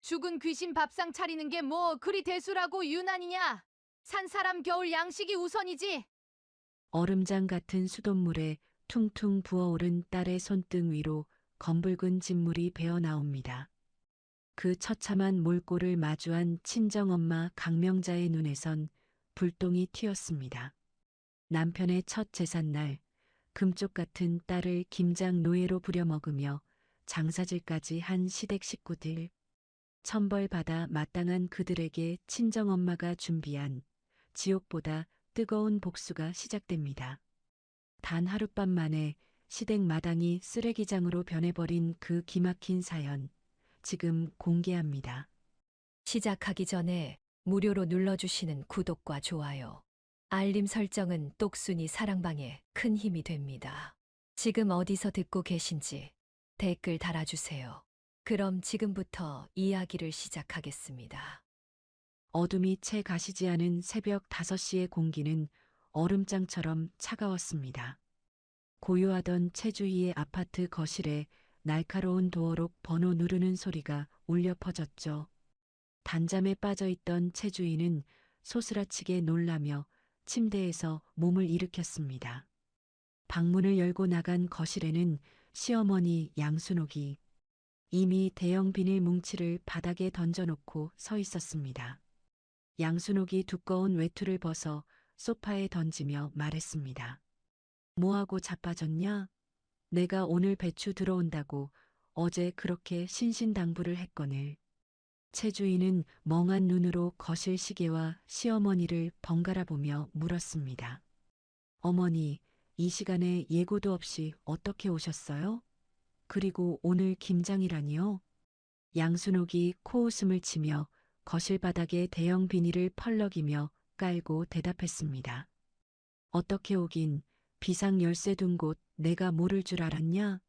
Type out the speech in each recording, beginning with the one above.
죽은 귀신 밥상 차리는 게 뭐 그리 대수라고 유난이냐? 산 사람 겨울 양식이 우선이지. 얼음장 같은 수돗물에 퉁퉁 부어오른 딸의 손등 위로 검붉은 진물이 배어 나옵니다. 그 처참한 몰골을 마주한 친정엄마 강명자의 눈에선 불똥이 튀었습니다. 남편의 첫 제삿날 금쪽 같은 딸을 김장 노예로 부려먹으며 장사질까지 한 시댁 식구들. 천벌받아 마땅한 그들에게 친정엄마가 준비한 지옥보다 뜨거운 복수가 시작됩니다. 단 하룻밤 만에 시댁 마당이 쓰레기장으로 변해버린 그 기막힌 사연, 지금 공개합니다. 시작하기 전에 무료로 눌러주시는 구독과 좋아요, 알림 설정은 똑순이 사랑방에 큰 힘이 됩니다. 지금 어디서 듣고 계신지 댓글 달아주세요. 그럼 지금부터 이야기를 시작하겠습니다. 어둠이 채 가시지 않은 새벽 5시의 공기는 얼음장처럼 차가웠습니다. 고요하던 최주희의 아파트 거실에 날카로운 도어록 번호 누르는 소리가 울려 퍼졌죠. 단잠에 빠져있던 최주희는 소스라치게 놀라며 침대에서 몸을 일으켰습니다. 방문을 열고 나간 거실에는 시어머니 양순옥이 이미 대형 비닐 뭉치를 바닥에 던져놓고 서 있었습니다. 양순옥이 두꺼운 외투를 벗어 소파에 던지며 말했습니다. 뭐하고 자빠졌냐? 내가 오늘 배추 들어온다고 어제 그렇게 신신당부를 했거늘. 최주인은 멍한 눈으로 거실 시계와 시어머니를 번갈아 보며 물었습니다. 어머니, 이 시간에 예고도 없이 어떻게 오셨어요? 그리고 오늘 김장이라니요? 양순옥이 코웃음을 치며 거실 바닥에 대형 비닐을 펄럭이며 깔고 대답했습니다. 어떻게 오긴, 비상 열쇠 둔 곳 내가 모를 줄 알았냐?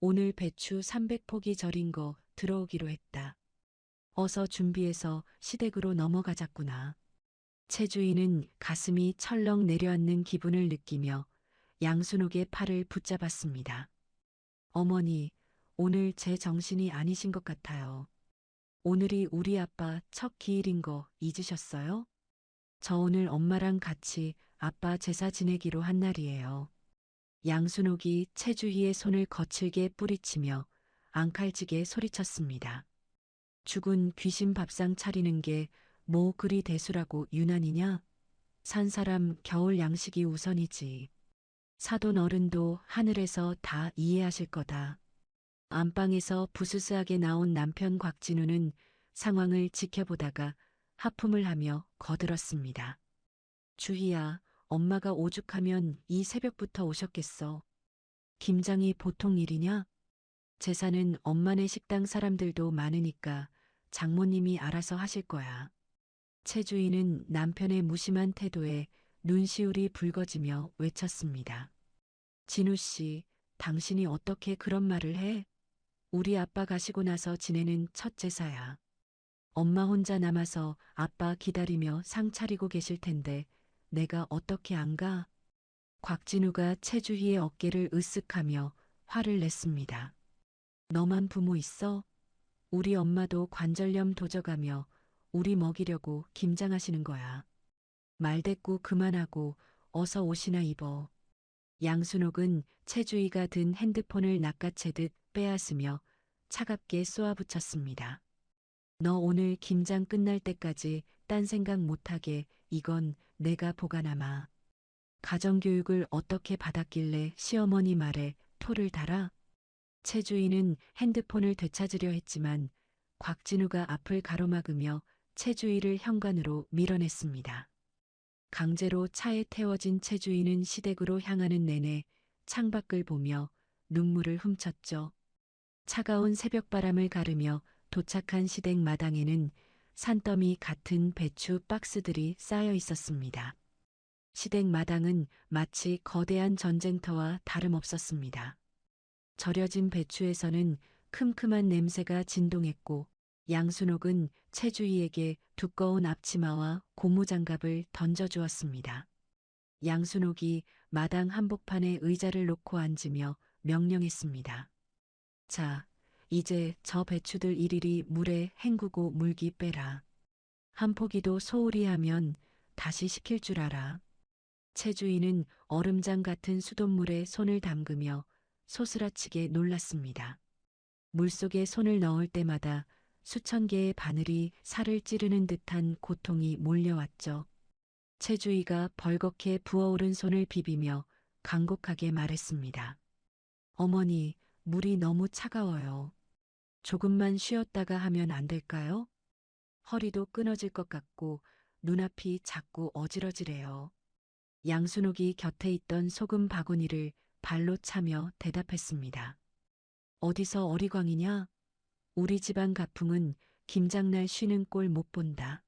오늘 배추 300포기 절인 거 들어오기로 했다. 어서 준비해서 시댁으로 넘어가자꾸나. 최주인은 가슴이 철렁 내려앉는 기분을 느끼며 양순옥의 팔을 붙잡았습니다. 어머니, 오늘 제 정신이 아니신 것 같아요. 오늘이 우리 아빠 첫 기일인 거 잊으셨어요? 저 오늘 엄마랑 같이 아빠 제사 지내기로 한 날이에요. 양순옥이 최주희의 손을 거칠게 뿌리치며 앙칼지게 소리쳤습니다. 죽은 귀신 밥상 차리는 게 뭐 그리 대수라고 유난이냐? 산 사람 겨울 양식이 우선이지. 사돈 어른도 하늘에서 다 이해하실 거다. 안방에서 부스스하게 나온 남편 곽진우는 상황을 지켜보다가 하품을 하며 거들었습니다. 주희야, 엄마가 오죽하면 이 새벽부터 오셨겠어. 김장이 보통 일이냐? 제사는 엄마네 식당 사람들도 많으니까 장모님이 알아서 하실 거야. 최주인은 남편의 무심한 태도에 눈시울이 붉어지며 외쳤습니다. 진우 씨, 당신이 어떻게 그런 말을 해? 우리 아빠 가시고 나서 지내는 첫 제사야. 엄마 혼자 남아서 아빠 기다리며 상 차리고 계실 텐데 내가 어떻게 안 가? 곽진우가 최주희의 어깨를 으쓱하며 화를 냈습니다. 너만 부모 있어? 우리 엄마도 관절염 도져가며 우리 먹이려고 김장하시는 거야. 말대꾸 그만하고 어서 옷이나 입어. 양순옥은 최주희가 든 핸드폰을 낚아채듯 빼앗으며 차갑게 쏘아붙였습니다. 너 오늘 김장 끝날 때까지 딴 생각 못하게 이건 내가 보관하마. 가정교육을 어떻게 받았길래 시어머니 말에 토를 달아? 최주희는 핸드폰을 되찾으려 했지만 곽진우가 앞을 가로막으며 최주희를 현관으로 밀어냈습니다. 강제로 차에 태워진 최주희는 시댁으로 향하는 내내 창밖을 보며 눈물을 훔쳤죠. 차가운 새벽바람을 가르며 도착한 시댁 마당에는 산더미 같은 배추 박스들이 쌓여 있었습니다. 시댁 마당은 마치 거대한 전쟁터와 다름없었습니다. 절여진 배추에서는 큼큼한 냄새가 진동했고 양순옥은 최주희에게 두꺼운 앞치마와 고무장갑을 던져주었습니다. 양순옥이 마당 한복판에 의자를 놓고 앉으며 명령했습니다. 자, 이제 저 배추들 일일이 물에 헹구고 물기 빼라. 한 포기도 소홀히 하면 다시 시킬 줄 알아. 채주인은 얼음장 같은 수돗물에 손을 담그며 소스라치게 놀랐습니다. 물속에 손을 넣을 때마다 수천 개의 바늘이 살을 찌르는 듯한 고통이 몰려왔죠. 채주이가 벌겋게 부어오른 손을 비비며 간곡하게 말했습니다. 어머니, 물이 너무 차가워요. 조금만 쉬었다가 하면 안 될까요? 허리도 끊어질 것 같고 눈앞이 자꾸 어지러지래요. 양순옥이 곁에 있던 소금 바구니를 발로 차며 대답했습니다. 어디서 어리광이냐? 우리 집안 가풍은 김장날 쉬는 꼴 못 본다.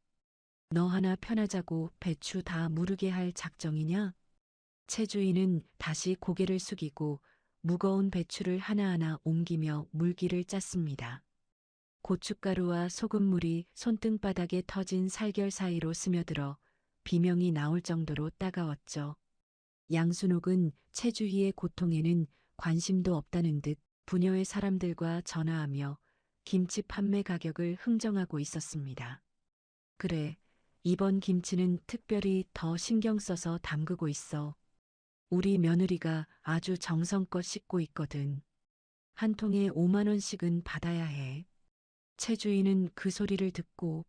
너 하나 편하자고 배추 다 무르게 할 작정이냐? 채주인은 다시 고개를 숙이고 무거운 배추를 하나하나 옮기며 물기를 짰습니다. 고춧가루와 소금물이 손등바닥에 터진 살결 사이로 스며들어 비명이 나올 정도로 따가웠죠. 양순옥은 채주희의 고통에는 관심도 없다는 듯 부녀의 사람들과 전화하며 김치 판매 가격을 흥정하고 있었습니다. 그래, 이번 김치는 특별히 더 신경 써서 담그고 있어. 우리 며느리가 아주 정성껏 씻고 있거든. 한 통에 5만 원씩은 받아야 해. 채주인은 그 소리를 듣고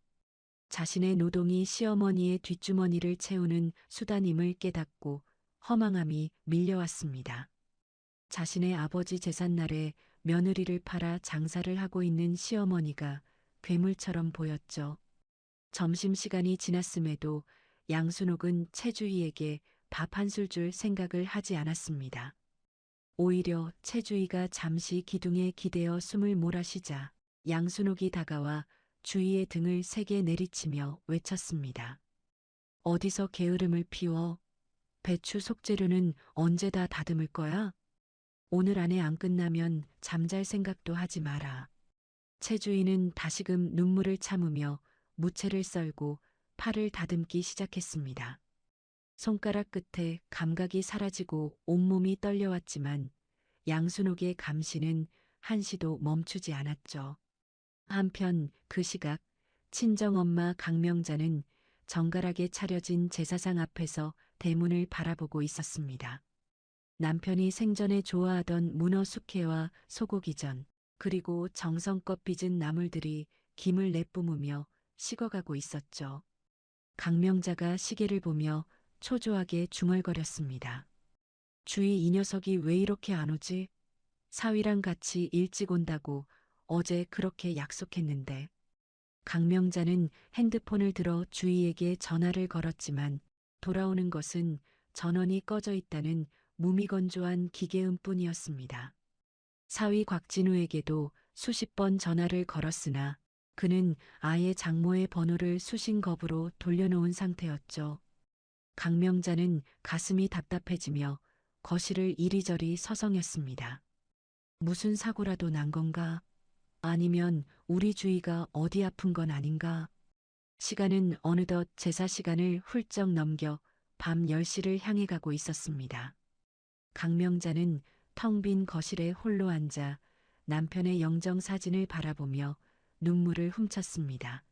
자신의 노동이 시어머니의 뒷주머니를 채우는 수단임을 깨닫고 허망함이 밀려왔습니다. 자신의 아버지 제삿날에 며느리를 팔아 장사를 하고 있는 시어머니가 괴물처럼 보였죠. 점심시간이 지났음에도 양순옥은 채주희에게 밥 한 술 줄 생각을 하지 않았습니다. 오히려 채주희가 잠시 기둥에 기대어 숨을 몰아쉬자 양순옥이 다가와 주희의 등을 세게 내리치며 외쳤습니다. 어디서 게으름을 피워? 배추 속재료는 언제 다 다듬을 거야? 오늘 안에 안 끝나면 잠잘 생각도 하지 마라. 채주인은 다시금 눈물을 참으며 무채를 썰고 팔을 다듬기 시작했습니다. 손가락 끝에 감각이 사라지고 온몸이 떨려왔지만 양순옥의 감시는 한시도 멈추지 않았죠. 한편 그 시각 친정엄마 강명자는 정갈하게 차려진 제사상 앞에서 대문을 바라보고 있었습니다. 남편이 생전에 좋아하던 문어 숙회와 소고기전, 그리고 정성껏 빚은 나물들이 김을 내뿜으며 식어가고 있었죠. 강명자가 시계를 보며 초조하게 중얼거렸습니다. 주희 이 녀석이 왜 이렇게 안 오지? 사위랑 같이 일찍 온다고 어제 그렇게 약속했는데. 강명자는 핸드폰을 들어 주희에게 전화를 걸었지만 돌아오는 것은 전원이 꺼져 있다는 무미건조한 기계음뿐이었습니다. 사위 곽진우에게도 수십 번 전화를 걸었으나 그는 아예 장모의 번호를 수신겁으로 돌려놓은 상태였죠. 강명자는 가슴이 답답해지며 거실을 이리저리 서성였습니다. 무슨 사고라도 난 건가? 아니면 우리 주희가 어디 아픈 건 아닌가? 시간은 어느덧 제사 시간을 훌쩍 넘겨 밤 10시를 향해 가고 있었습니다. 강명자는 텅 빈 거실에 홀로 앉아 남편의 영정 사진을 바라보며 눈물을 훔쳤습니다.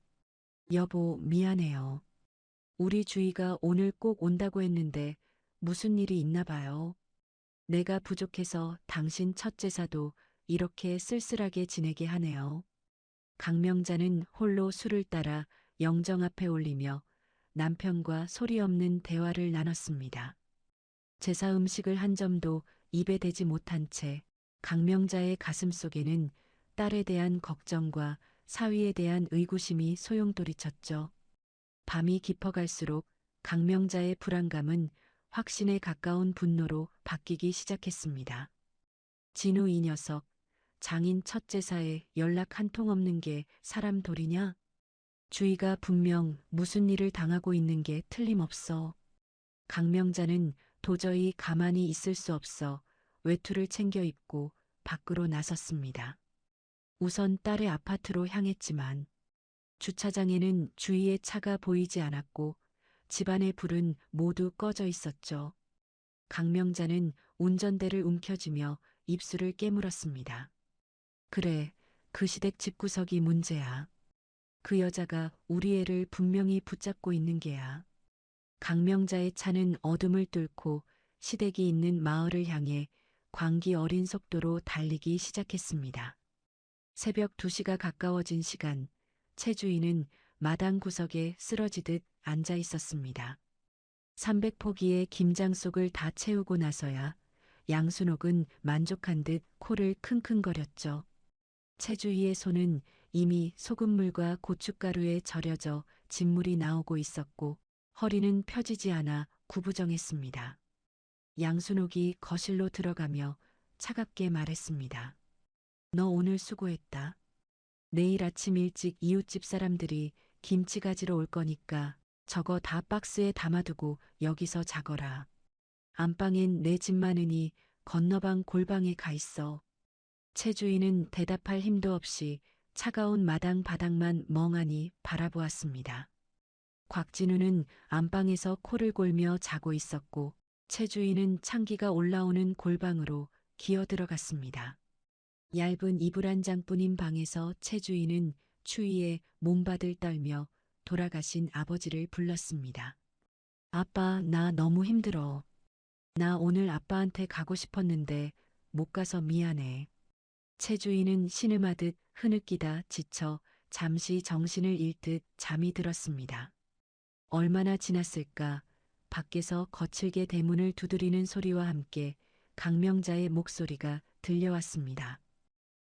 여보, 미안해요. 우리 주희가 오늘 꼭 온다고 했는데 무슨 일이 있나 봐요. 내가 부족해서 당신 첫 제사도 이렇게 쓸쓸하게 지내게 하네요. 강명자는 홀로 술을 따라 영정 앞에 올리며 남편과 소리 없는 대화를 나눴습니다. 제사 음식을 한 점도 입에 대지 못한 채 강명자의 가슴 속에는 딸에 대한 걱정과 사위에 대한 의구심이 소용돌이쳤죠. 밤이 깊어갈수록 강명자의 불안감은 확신에 가까운 분노로 바뀌기 시작했습니다. 진우 이 녀석, 장인 첫 제사에 연락 한 통 없는 게 사람 도리냐? 주희가 분명 무슨 일을 당하고 있는 게 틀림없어. 강명자는 도저히 가만히 있을 수 없어 외투를 챙겨 입고 밖으로 나섰습니다. 우선 딸의 아파트로 향했지만 주차장에는 주희의 차가 보이지 않았고 집안의 불은 모두 꺼져 있었죠. 강명자는 운전대를 움켜쥐며 입술을 깨물었습니다. 그래, 그 시댁 집구석이 문제야. 그 여자가 우리 애를 분명히 붙잡고 있는 게야. 강명자의 차는 어둠을 뚫고 시댁이 있는 마을을 향해 광기 어린 속도로 달리기 시작했습니다. 새벽 2시가 가까워진 시간, 최 주인은 마당 구석에 쓰러지듯 앉아 있었습니다. 300포기의 김장 속을 다 채우고 나서야 양순옥은 만족한 듯 코를 킁킁거렸죠. 최 주위의 손은 이미 소금물과 고춧가루에 절여져 진물이 나오고 있었고 허리는 펴지지 않아 구부정했습니다. 양순옥이 거실로 들어가며 차갑게 말했습니다. 너 오늘 수고했다. 내일 아침 일찍 이웃집 사람들이 김치 가지러 올 거니까 저거 다 박스에 담아두고 여기서 자거라. 안방엔 내 집 많으니 건너방 골방에 가 있어. 최 주인은 대답할 힘도 없이 차가운 마당 바닥만 멍하니 바라보았습니다. 곽진우는 안방에서 코를 골며 자고 있었고 최 주인은 창기가 올라오는 골방으로 기어 들어갔습니다. 얇은 이불 한 장뿐인 방에서 최 주인은 추위에 몸바들 떨며 돌아가신 아버지를 불렀습니다. 아빠, 나 너무 힘들어. 나 오늘 아빠한테 가고 싶었는데 못 가서 미안해. 최 주인은 신음하듯 흐느끼다 지쳐 잠시 정신을 잃듯 잠이 들었습니다. 얼마나 지났을까? 밖에서 거칠게 대문을 두드리는 소리와 함께 강명자의 목소리가 들려왔습니다.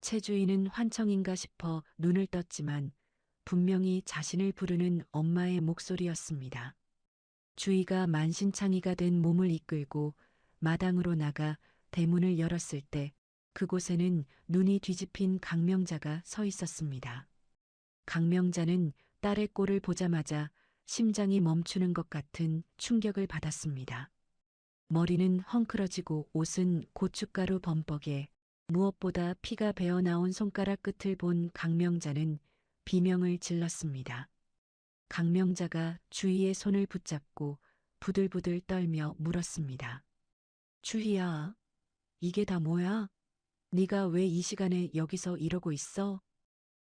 최 주인은 환청인가 싶어 눈을 떴지만 분명히 자신을 부르는 엄마의 목소리였습니다. 주위가 만신창이가 된 몸을 이끌고 마당으로 나가 대문을 열었을 때 그곳에는 눈이 뒤집힌 강명자가 서 있었습니다. 강명자는 딸의 꼴을 보자마자 심장이 멈추는 것 같은 충격을 받았습니다. 머리는 헝클어지고 옷은 고춧가루 범벅에 무엇보다 피가 배어나온 손가락 끝을 본 강명자는 비명을 질렀습니다. 강명자가 주희의 손을 붙잡고 부들부들 떨며 물었습니다. 주희야, 이게 다 뭐야? 네가 왜 이 시간에 여기서 이러고 있어?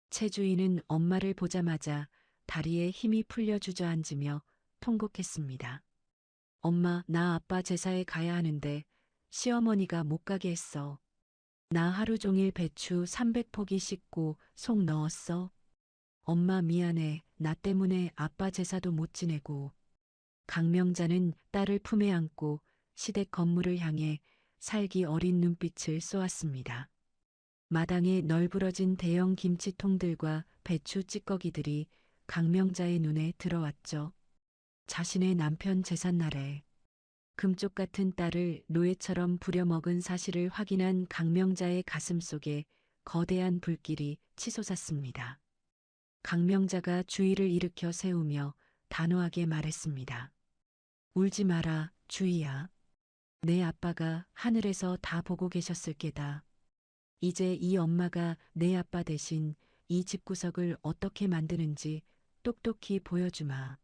최 주인은 엄마를 보자마자 다리에 힘이 풀려 주저앉으며 통곡했습니다. 엄마, 나 아빠 제사에 가야 하는데 시어머니가 못 가게 했어. 나 하루 종일 배추 300포기 씻고 속 넣었어. 엄마 미안해. 나 때문에 아빠 제사도 못 지내고. 강명자는 딸을 품에 안고 시댁 건물을 향해 살기 어린 눈빛을 쏘았습니다. 마당에 널브러진 대형 김치통들과 배추 찌꺼기들이 강명자의 눈에 들어왔죠. 자신의 남편 제삿날에 금쪽 같은 딸을 노예처럼 부려먹은 사실을 확인한 강명자의 가슴 속에 거대한 불길이 치솟았습니다. 강명자가 주의를 일으켜 세우며 단호하게 말했습니다. 울지 마라, 주희야. 내 아빠가 하늘에서 다 보고 계셨을 게다. 이제 이 엄마가 내 아빠 대신 이 집구석을 어떻게 만드는지 똑똑히 보여주마.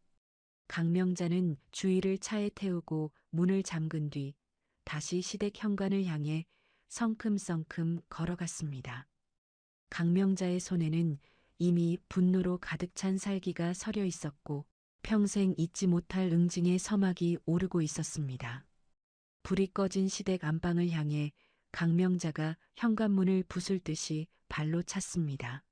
강명자는 주희를 차에 태우고 문을 잠근 뒤 다시 시댁 현관을 향해 성큼성큼 걸어갔습니다. 강명자의 손에는 이미 분노로 가득 찬 살기가 서려 있었고 평생 잊지 못할 응징의 서막이 오르고 있었습니다. 불이 꺼진 시댁 안방을 향해 강명자가 현관문을 부술 듯이 발로 찼습니다.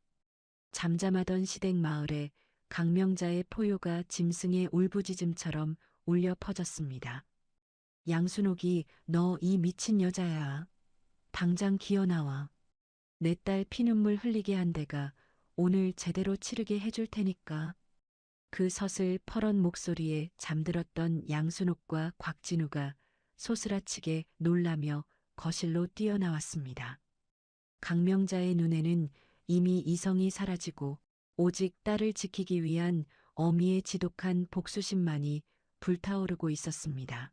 잠잠하던 시댁 마을에 강명자의 포효가 짐승의 울부짖음처럼 울려 퍼졌습니다. 양순옥이 너 이 미친 여자야. 당장 기어 나와. 내 딸 피눈물 흘리게 한 데가 오늘 제대로 치르게 해줄 테니까. 그 서슬 퍼런 목소리에 잠들었던 양순옥과 곽진우가 소스라치게 놀라며 거실로 뛰어나왔습니다. 강명자의 눈에는 이미 이성이 사라지고 오직 딸을 지키기 위한 어미의 지독한 복수심만이 불타오르고 있었습니다.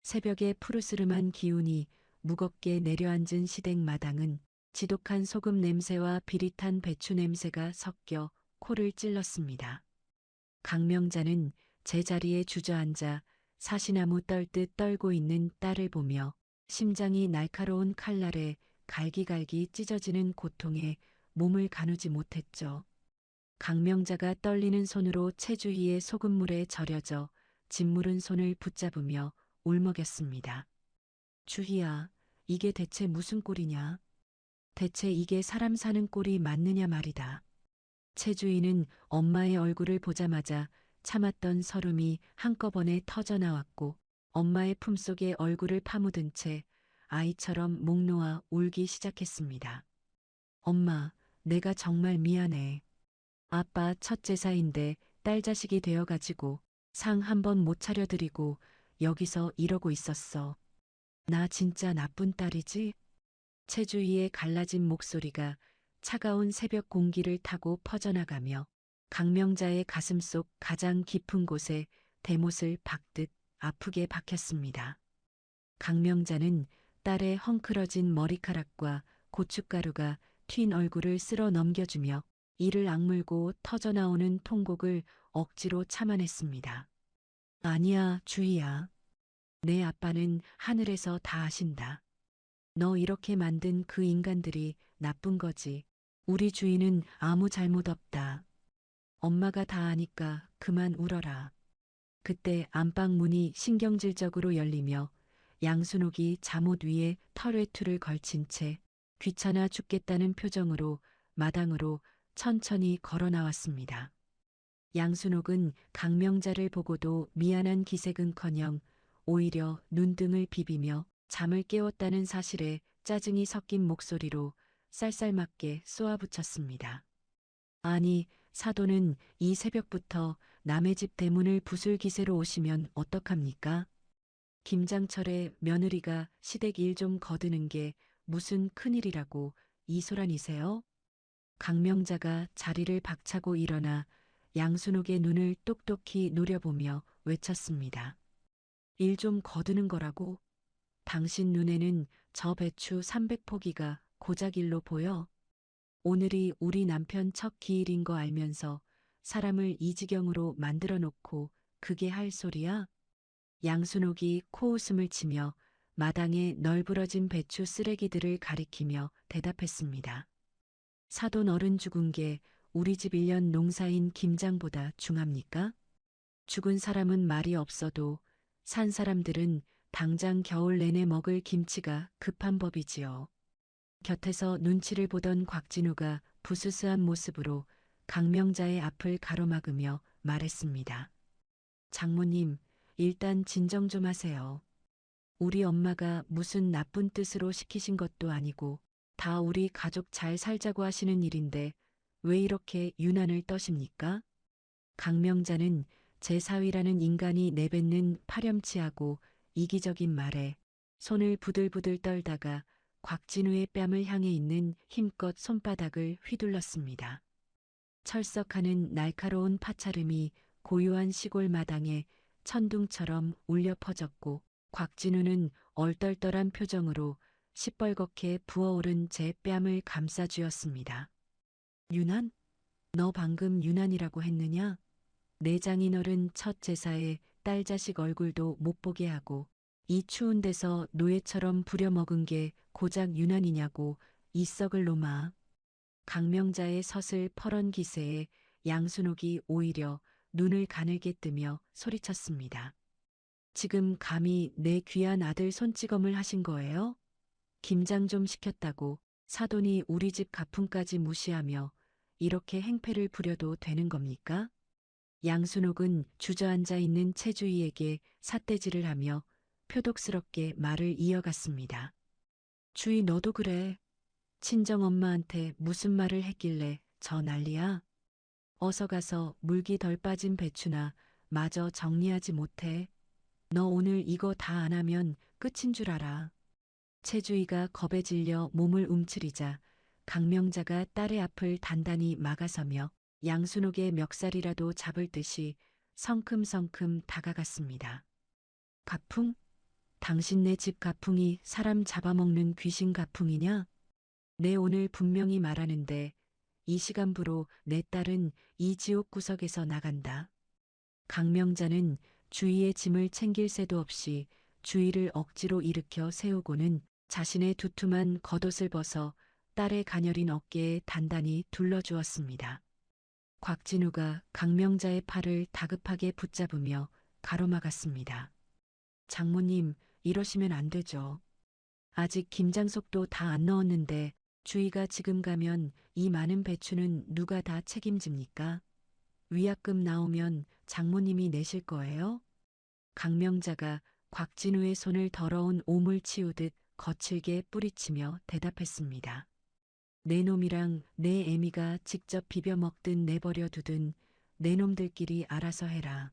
새벽의 푸르스름한 기운이 무겁게 내려앉은 시댁 마당은 지독한 소금 냄새와 비릿한 배추 냄새가 섞여 코를 찔렀습니다. 강명자는 제자리에 주저앉아 사시나무 떨듯 떨고 있는 딸을 보며 심장이 날카로운 칼날에 갈기갈기 찢어지는 고통에 몸을 가누지 못했죠. 강명자가 떨리는 손으로 채주희의 소금물에 절여져 짓무른 손을 붙잡으며 울먹였습니다. 주희야, 이게 대체 무슨 꼴이냐? 대체 이게 사람 사는 꼴이 맞느냐 말이다. 채주희는 엄마의 얼굴을 보자마자 참았던 설움이 한꺼번에 터져 나왔고 엄마의 품속에 얼굴을 파묻은 채 아이처럼 목 놓아 울기 시작했습니다. 엄마, 내가 정말 미안해. 아빠 첫 제사인데 딸 자식이 되어가지고 상 한 번 못 차려드리고 여기서 이러고 있었어. 나 진짜 나쁜 딸이지? 채주희의 갈라진 목소리가 차가운 새벽 공기를 타고 퍼져나가며 강명자의 가슴속 가장 깊은 곳에 대못을 박듯 아프게 박혔습니다. 강명자는 딸의 헝클어진 머리카락과 고춧가루가 튄 얼굴을 쓸어 넘겨주며 이를 악물고 터져나오는 통곡을 억지로 참아냈습니다. 아니야, 주희야. 내 아빠는 하늘에서 다 아신다. 너 이렇게 만든 그 인간들이 나쁜 거지. 우리 주희는 아무 잘못 없다. 엄마가 다 아니까 그만 울어라. 그때 안방 문이 신경질적으로 열리며 양순옥이 잠옷 위에 털외투를 걸친 채 귀찮아 죽겠다는 표정으로 마당으로 천천히 걸어 나왔습니다. 양순옥은 강명자를 보고도 미안한 기색은커녕 오히려 눈등을 비비며 잠을 깨웠다는 사실에 짜증이 섞인 목소리로 쌀쌀맞게 쏘아붙였습니다. 아니, 사돈은 이 새벽부터 남의 집 대문을 부술 기세로 오시면 어떡합니까? 김장철의 며느리가 시댁 일 좀 거드는 게 무슨 큰일이라고 이 소란이세요? 강명자가 자리를 박차고 일어나 양순옥의 눈을 똑똑히 노려보며 외쳤습니다. 일 좀 거드는 거라고? 당신 눈에는 저 배추 300포기가 고작 일로 보여? 오늘이 우리 남편 첫 기일인 거 알면서 사람을 이 지경으로 만들어 놓고 그게 할 소리야? 양순옥이 코웃음을 치며 마당에 널브러진 배추 쓰레기들을 가리키며 대답했습니다. 사돈 어른 죽은 게 우리 집 1년 농사인 김장보다 중합니까? 죽은 사람은 말이 없어도 산 사람들은 당장 겨울 내내 먹을 김치가 급한 법이지요. 곁에서 눈치를 보던 곽진우가 부스스한 모습으로 강명자의 앞을 가로막으며 말했습니다. 장모님, 일단 진정 좀 하세요. 우리 엄마가 무슨 나쁜 뜻으로 시키신 것도 아니고 다 우리 가족 잘 살자고 하시는 일인데 왜 이렇게 유난을 떠십니까? 강명자는 제4위라는 인간이 내뱉는 파렴치하고 이기적인 말에 손을 부들부들 떨다가 곽진우의 뺨을 향해 있는 힘껏 손바닥을 휘둘렀습니다. 철썩하는 날카로운 파차름이 고요한 시골 마당에 천둥처럼 울려 퍼졌고 곽진우는 얼떨떨한 표정으로 시뻘겋게 부어오른 제 뺨을 감싸쥐었습니다. 유난? 너 방금 유난이라고 했느냐? 내 장인어른 첫 제사에 딸 자식 얼굴도 못 보게 하고 이 추운 데서 노예처럼 부려먹은 게 고작 유난이냐고 이 썩을 놈아. 강명자의 서슬 퍼런 기세에 양순옥이 오히려 눈을 가늘게 뜨며 소리쳤습니다. 지금 감히 내 귀한 아들 손찌검을 하신 거예요? 김장 좀 시켰다고 사돈이 우리 집 가풍까지 무시하며 이렇게 행패를 부려도 되는 겁니까? 양순옥은 주저앉아 있는 채주희에게 삿대질을 하며 표독스럽게 말을 이어갔습니다. 주희 너도 그래. 친정엄마한테 무슨 말을 했길래 저 난리야? 어서 가서 물기 덜 빠진 배추나 마저 정리하지 못해. 너 오늘 이거 다 안 하면 끝인 줄 알아. 채주희가 겁에 질려 몸을 움츠리자 강명자가 딸의 앞을 단단히 막아서며 양순옥의 멱살이라도 잡을 듯이 성큼성큼 다가갔습니다. 가풍? 당신네 집 가풍이 사람 잡아먹는 귀신 가풍이냐? 내 오늘 분명히 말하는데 이 시간부로 내 딸은 이 지옥 구석에서 나간다. 강명자는 주희의 짐을 챙길 새도 없이 주희를 억지로 일으켜 세우고는 자신의 두툼한 겉옷을 벗어 딸의 가녀린 어깨에 단단히 둘러주었습니다. 곽진우가 강명자의 팔을 다급하게 붙잡으며 가로막았습니다. 장모님, 이러시면 안 되죠. 아직 김장석도 다 안 넣었는데 주희가 지금 가면 이 많은 배추는 누가 다 책임집니까? 위약금 나오면 장모님이 내실 거예요? 강명자가 곽진우의 손을 더러운 오물 치우듯 거칠게 뿌리치며 대답했습니다. 내 놈이랑 내 애미가 직접 비벼 먹든 내버려 두든 내 놈들끼리 알아서 해라.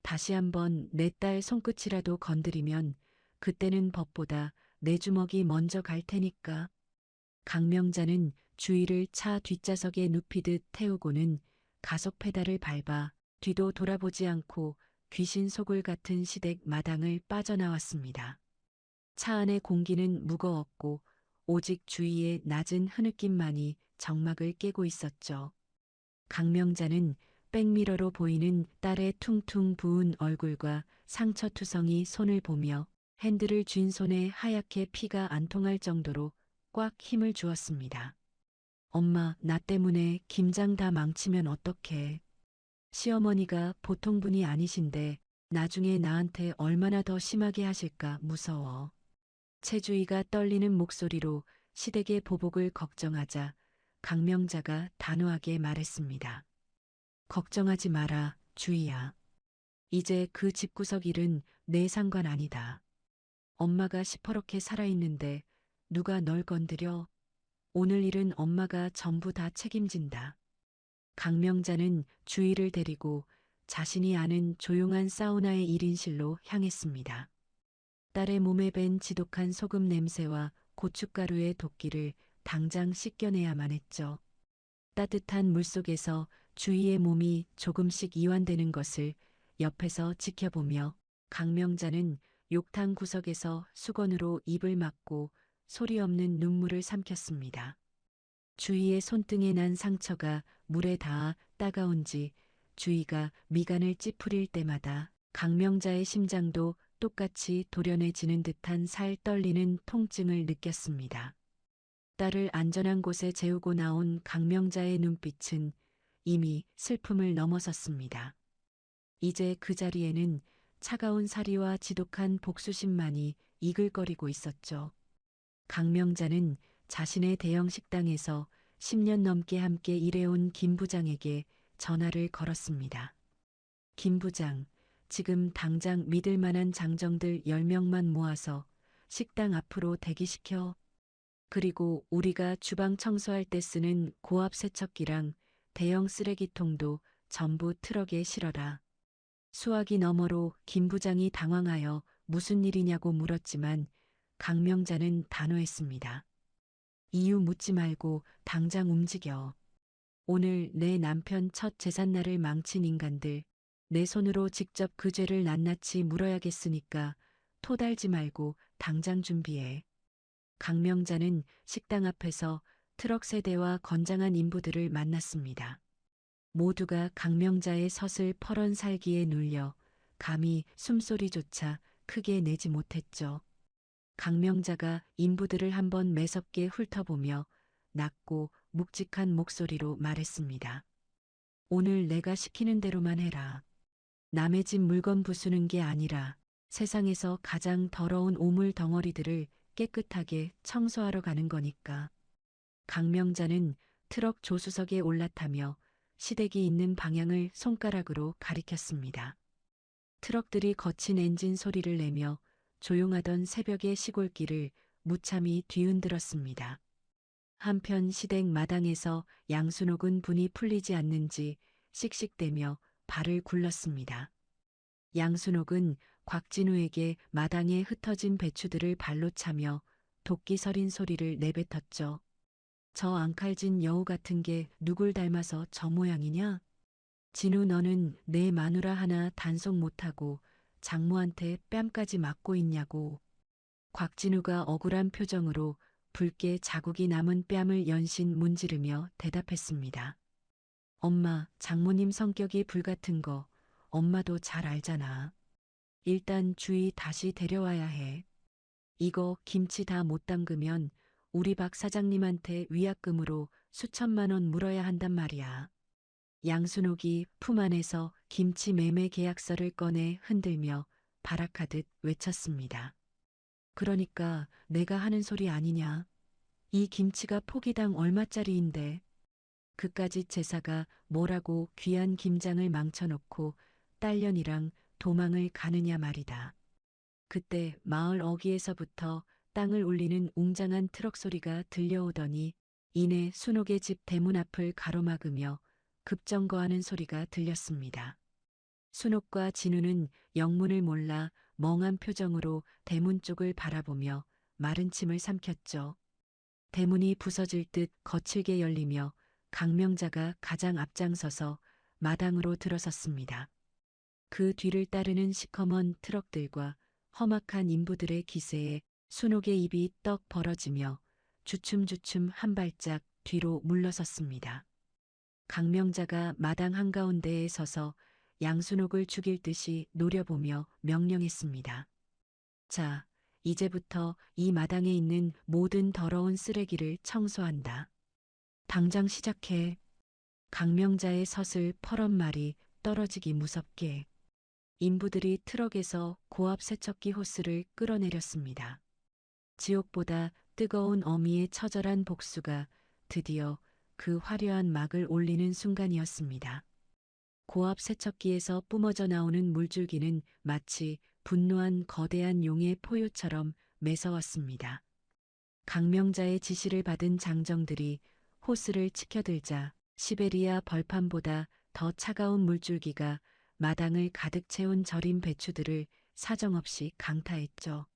다시 한번 내 딸 손끝이라도 건드리면 그때는 법보다 내 주먹이 먼저 갈 테니까. 강명자는 주희를 차 뒷좌석에 눕히듯 태우고는 가속 페달을 밟아 뒤도 돌아보지 않고 귀신 속을 같은 시댁 마당을 빠져나왔습니다. 차 안의 공기는 무거웠고 오직 주위의 낮은 흐느낌만이 정막을 깨고 있었죠. 강명자는 백미러로 보이는 딸의 퉁퉁 부은 얼굴과 상처투성이 손을 보며 핸들을 쥔 손에 하얗게 피가 안 통할 정도로 꽉 힘을 주었습니다. 엄마, 나 때문에 김장 다 망치면 어떡해. 시어머니가 보통 분이 아니신데 나중에 나한테 얼마나 더 심하게 하실까 무서워. 최주희가 떨리는 목소리로 시댁의 보복을 걱정하자 강명자가 단호하게 말했습니다. 걱정하지 마라, 주희야. 이제 그 집구석 일은 내 상관 아니다. 엄마가 시퍼렇게 살아있는데 누가 널 건드려? 오늘 일은 엄마가 전부 다 책임진다. 강명자는 주희를 데리고 자신이 아는 조용한 사우나의 1인실로 향했습니다. 딸의 몸에 밴 지독한 소금 냄새와 고춧가루의 도끼를 당장 씻겨내야만 했죠. 따뜻한 물속에서 주희의 몸이 조금씩 이완되는 것을 옆에서 지켜보며 강명자는 욕탕 구석에서 수건으로 입을 막고 소리 없는 눈물을 삼켰습니다. 주희의 손등에 난 상처가 물에 닿아 따가운지 주희가 미간을 찌푸릴 때마다 강명자의 심장도 똑같이 도련해지는 듯한 살 떨리는 통증을 느꼈습니다. 딸을 안전한 곳에 재우고 나온 강명자의 눈빛은 이미 슬픔을 넘어섰습니다. 이제 그 자리에는 차가운 사리와 지독한 복수심만이 이글거리고 있었죠. 강명자는 자신의 대형 식당에서 10년 넘게 함께 일해온 김 부장에게 전화를 걸었습니다. 김 부장, 지금 당장 믿을 만한 장정들 10명만 모아서 식당 앞으로 대기시켜. 그리고 우리가 주방 청소할 때 쓰는 고압 세척기랑 대형 쓰레기통도 전부 트럭에 실어라. 수화기 너머로 김 부장이 당황하여 무슨 일이냐고 물었지만 강명자는 단호했습니다. 이유 묻지 말고 당장 움직여. 오늘 내 남편 첫 제삿날을 망친 인간들, 내 손으로 직접 그 죄를 낱낱이 물어야겠으니까 토달지 말고 당장 준비해. 강명자는 식당 앞에서 트럭 세대와 건장한 인부들을 만났습니다. 모두가 강명자의 서슬 퍼런 살기에 눌려 감히 숨소리조차 크게 내지 못했죠. 강명자가 인부들을 한번 매섭게 훑어보며 낮고 묵직한 목소리로 말했습니다. 오늘 내가 시키는 대로만 해라. 남의 집 물건 부수는 게 아니라 세상에서 가장 더러운 오물 덩어리들을 깨끗하게 청소하러 가는 거니까. 강명자는 트럭 조수석에 올라타며 시댁이 있는 방향을 손가락으로 가리켰습니다. 트럭들이 거친 엔진 소리를 내며 조용하던 새벽의 시골길을 무참히 뒤흔들었습니다. 한편 시댁 마당에서 양순옥은 분이 풀리지 않는지 씩씩대며 발을 굴렀습니다. 양순옥은 곽진우에게 마당에 흩어진 배추들을 발로 차며 도끼 서린 소리를 내뱉었죠. 저 앙칼진 여우 같은 게 누굴 닮아서 저 모양이냐? 진우 너는 내 마누라 하나 단속 못하고 장모한테 뺨까지 맞고 있냐고. 곽진우가 억울한 표정으로 붉게 자국이 남은 뺨을 연신 문지르며 대답했습니다. 엄마, 장모님 성격이 불같은 거 엄마도 잘 알잖아. 일단 주희 다시 데려와야 해. 이거 김치 다 못 담그면 우리 박 사장님한테 위약금으로 수천만 원 물어야 한단 말이야. 양순옥이 품 안에서 김치 매매 계약서를 꺼내 흔들며 발악하듯 외쳤습니다. 그러니까 내가 하는 소리 아니냐. 이 김치가 포기당 얼마짜리인데. 그까짓 제사가 뭐라고 귀한 김장을 망쳐놓고 딸년이랑 도망을 가느냐 말이다. 그때 마을 어귀에서부터 땅을 울리는 웅장한 트럭 소리가 들려오더니 이내 순옥의 집 대문 앞을 가로막으며 급정거하는 소리가 들렸습니다. 순옥과 진우는 영문을 몰라 멍한 표정으로 대문 쪽을 바라보며 마른 침을 삼켰죠. 대문이 부서질 듯 거칠게 열리며 강명자가 가장 앞장서서 마당으로 들어섰습니다. 그 뒤를 따르는 시커먼 트럭들과 험악한 인부들의 기세에 순옥의 입이 떡 벌어지며 주춤주춤 한 발짝 뒤로 물러섰습니다. 강명자가 마당 한가운데에 서서 양순옥을 죽일 듯이 노려보며 명령했습니다. 자, 이제부터 이 마당에 있는 모든 더러운 쓰레기를 청소한다. 당장 시작해. 강명자의 서슬 퍼런 말이 떨어지기 무섭게 인부들이 트럭에서 고압 세척기 호스를 끌어내렸습니다. 지옥보다 뜨거운 어미의 처절한 복수가 드디어 그 화려한 막을 올리는 순간이었습니다. 고압 세척기에서 뿜어져 나오는 물줄기는 마치 분노한 거대한 용의 포효처럼 매서웠습니다. 강명자의 지시를 받은 장정들이 호스를 치켜들자 시베리아 벌판보다 더 차가운 물줄기가 마당을 가득 채운 절인 배추들을 사정없이 강타했죠.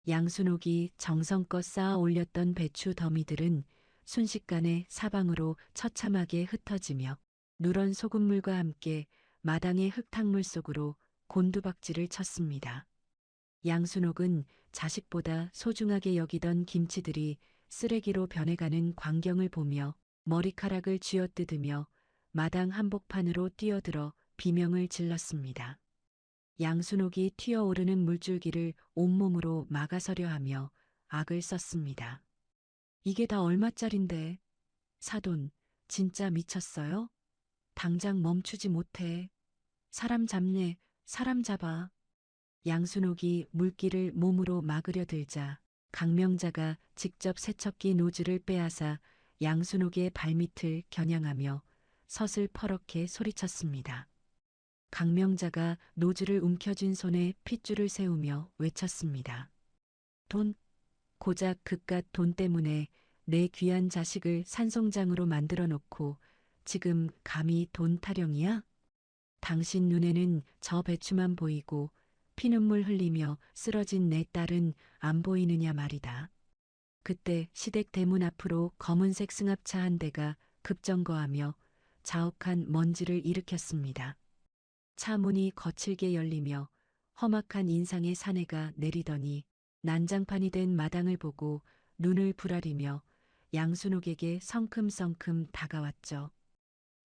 양순옥이 정성껏 쌓아 올렸던 배추 더미들은 순식간에 사방으로 처참하게 흩어지며 누런 소금물과 함께 마당의 흙탕물 속으로 곤두박질을 쳤습니다. 양순옥은 자식보다 소중하게 여기던 김치들이 쓰레기로 변해가는 광경을 보며 머리카락을 쥐어뜯으며 마당 한복판으로 뛰어들어 비명을 질렀습니다. 양순옥이 튀어오르는 물줄기를 온몸으로 막아서려 하며 악을 썼습니다. 이게 다 얼마짜린데? 사돈, 진짜 미쳤어요? 당장 멈추지 못해. 사람 잡네, 사람 잡아. 양순옥이 물기를 몸으로 막으려 들자 강명자가 직접 세척기 노즐을 빼앗아 양순옥의 발밑을 겨냥하며 서슬 퍼렇게 소리쳤습니다. 강명자가 노즐을 움켜쥔 손에 핏줄을 세우며 외쳤습니다. 돈, 고작 그깟 돈 때문에 내 귀한 자식을 산송장으로 만들어 놓고 지금 감히 돈 타령이야? 당신 눈에는 저 배추만 보이고 피눈물 흘리며 쓰러진 내 딸은 안 보이느냐 말이다. 그때 시댁 대문 앞으로 검은색 승합차 한 대가 급정거하며 자욱한 먼지를 일으켰습니다. 차 문이 거칠게 열리며 험악한 인상의 사내가 내리더니 난장판이 된 마당을 보고 눈을 부라리며 양순옥에게 성큼성큼 다가왔죠.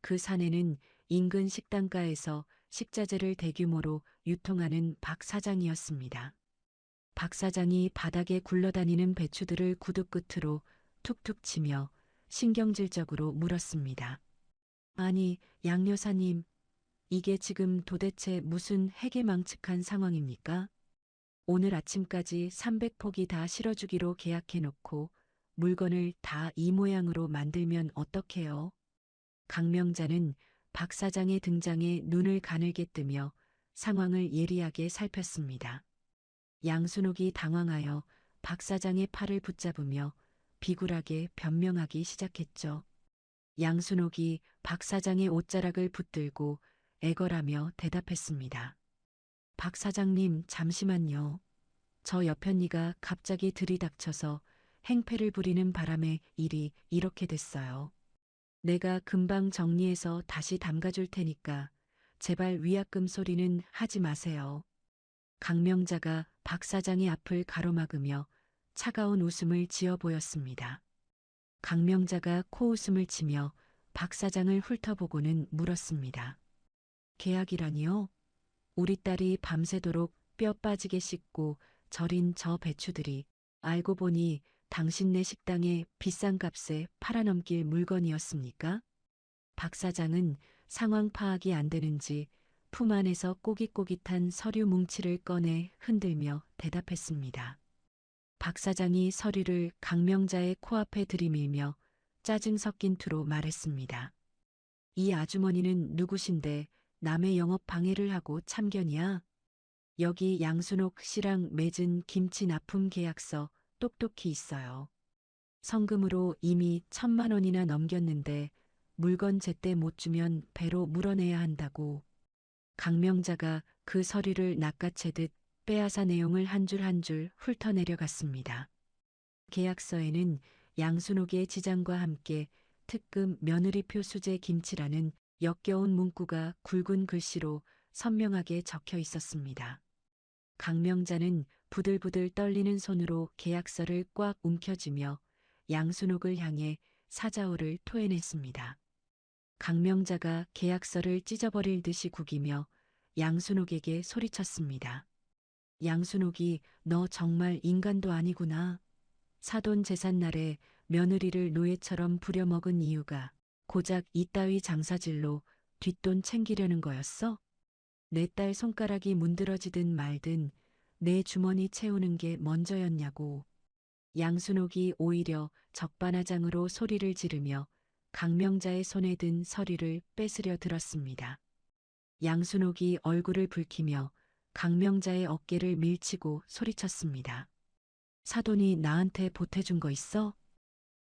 그 사내는 인근 식당가에서 식자재를 대규모로 유통하는 박 사장이었습니다. 박 사장이 바닥에 굴러다니는 배추들을 구두 끝으로 툭툭 치며 신경질적으로 물었습니다. 아니, 양 여사님, 이게 지금 도대체 무슨 해괴망측한 상황입니까? 오늘 아침까지 300폭이 다 실어주기로 계약해놓고 물건을 다 이 모양으로 만들면 어떡해요? 강명자는 박 사장의 등장에 눈을 가늘게 뜨며 상황을 예리하게 살폈습니다. 양순옥이 당황하여 박 사장의 팔을 붙잡으며 비굴하게 변명하기 시작했죠. 양순옥이 박 사장의 옷자락을 붙들고 애걸하며 대답했습니다. 박 사장님, 잠시만요. 저 옆언니가 갑자기 들이닥쳐서 행패를 부리는 바람에 일이 이렇게 됐어요. 내가 금방 정리해서 다시 담가줄 테니까 제발 위약금 소리는 하지 마세요. 강명자가 박 사장의 앞을 가로막으며 차가운 웃음을 지어 보였습니다. 강명자가 코웃음을 치며 박 사장을 훑어보고는 물었습니다. 계약이라니요? 우리 딸이 밤새도록 뼈 빠지게 씻고 절인 저 배추들이 알고 보니 당신네 식당에 비싼 값에 팔아넘길 물건이었습니까? 박 사장은 상황 파악이 안 되는지 품 안에서 꼬깃꼬깃한 서류 뭉치를 꺼내 흔들며 대답했습니다. 박 사장이 서류를 강명자의 코앞에 들이밀며 짜증 섞인 투로 말했습니다. 이 아주머니는 누구신데 남의 영업 방해를 하고 참견이야? 여기 양순옥 씨랑 맺은 김치 납품 계약서 똑똑히 있어요. 성금으로 이미 1,000만 원이나 넘겼는데 물건 제때 못 주면 배로 물어내야 한다고. 강명자가 그 서류를 낚아채듯 빼앗아 내용을 한 줄 한 줄 훑어내려갔습니다. 계약서에는 양순옥의 지장과 함께 특급 며느리표 수재 김치라는 역겨운 문구가 굵은 글씨로 선명하게 적혀 있었습니다. 강명자는 부들부들 떨리는 손으로 계약서를 꽉 움켜쥐며 양순옥을 향해 사자오를 토해냈습니다. 강명자가 계약서를 찢어버릴 듯이 구기며 양순옥에게 소리쳤습니다. 양순옥이 너 정말 인간도 아니구나. 사돈 제삿날에 며느리를 노예처럼 부려먹은 이유가 고작 이따위 장사질로 뒷돈 챙기려는 거였어? 내 딸 손가락이 문드러지든 말든 내 주머니 채우는 게 먼저였냐고. 양순옥이 오히려 적반하장으로 소리를 지르며 강명자의 손에 든 서류를 뺏으려 들었습니다. 양순옥이 얼굴을 붉히며 강명자의 어깨를 밀치고 소리쳤습니다. 사돈이 나한테 보태준 거 있어?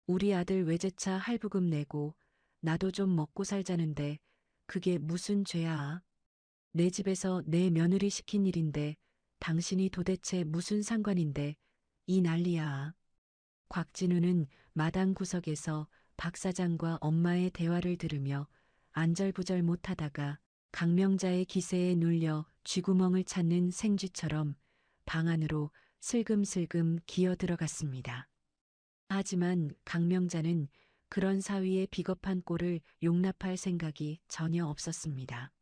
우리 아들 외제차 할부금 내고 나도 좀 먹고 살자는데 그게 무슨 죄야? 내 집에서 내 며느리 시킨 일인데 당신이 도대체 무슨 상관인데 이 난리야. 곽진우는 마당 구석에서 박 사장과 엄마의 대화를 들으며 안절부절 못하다가 강명자의 기세에 눌려 쥐구멍을 찾는 생쥐처럼 방 안으로 슬금슬금 기어 들어갔습니다. 하지만 강명자는 그런 사위의 비겁한 꼴을 용납할 생각이 전혀 없었습니다.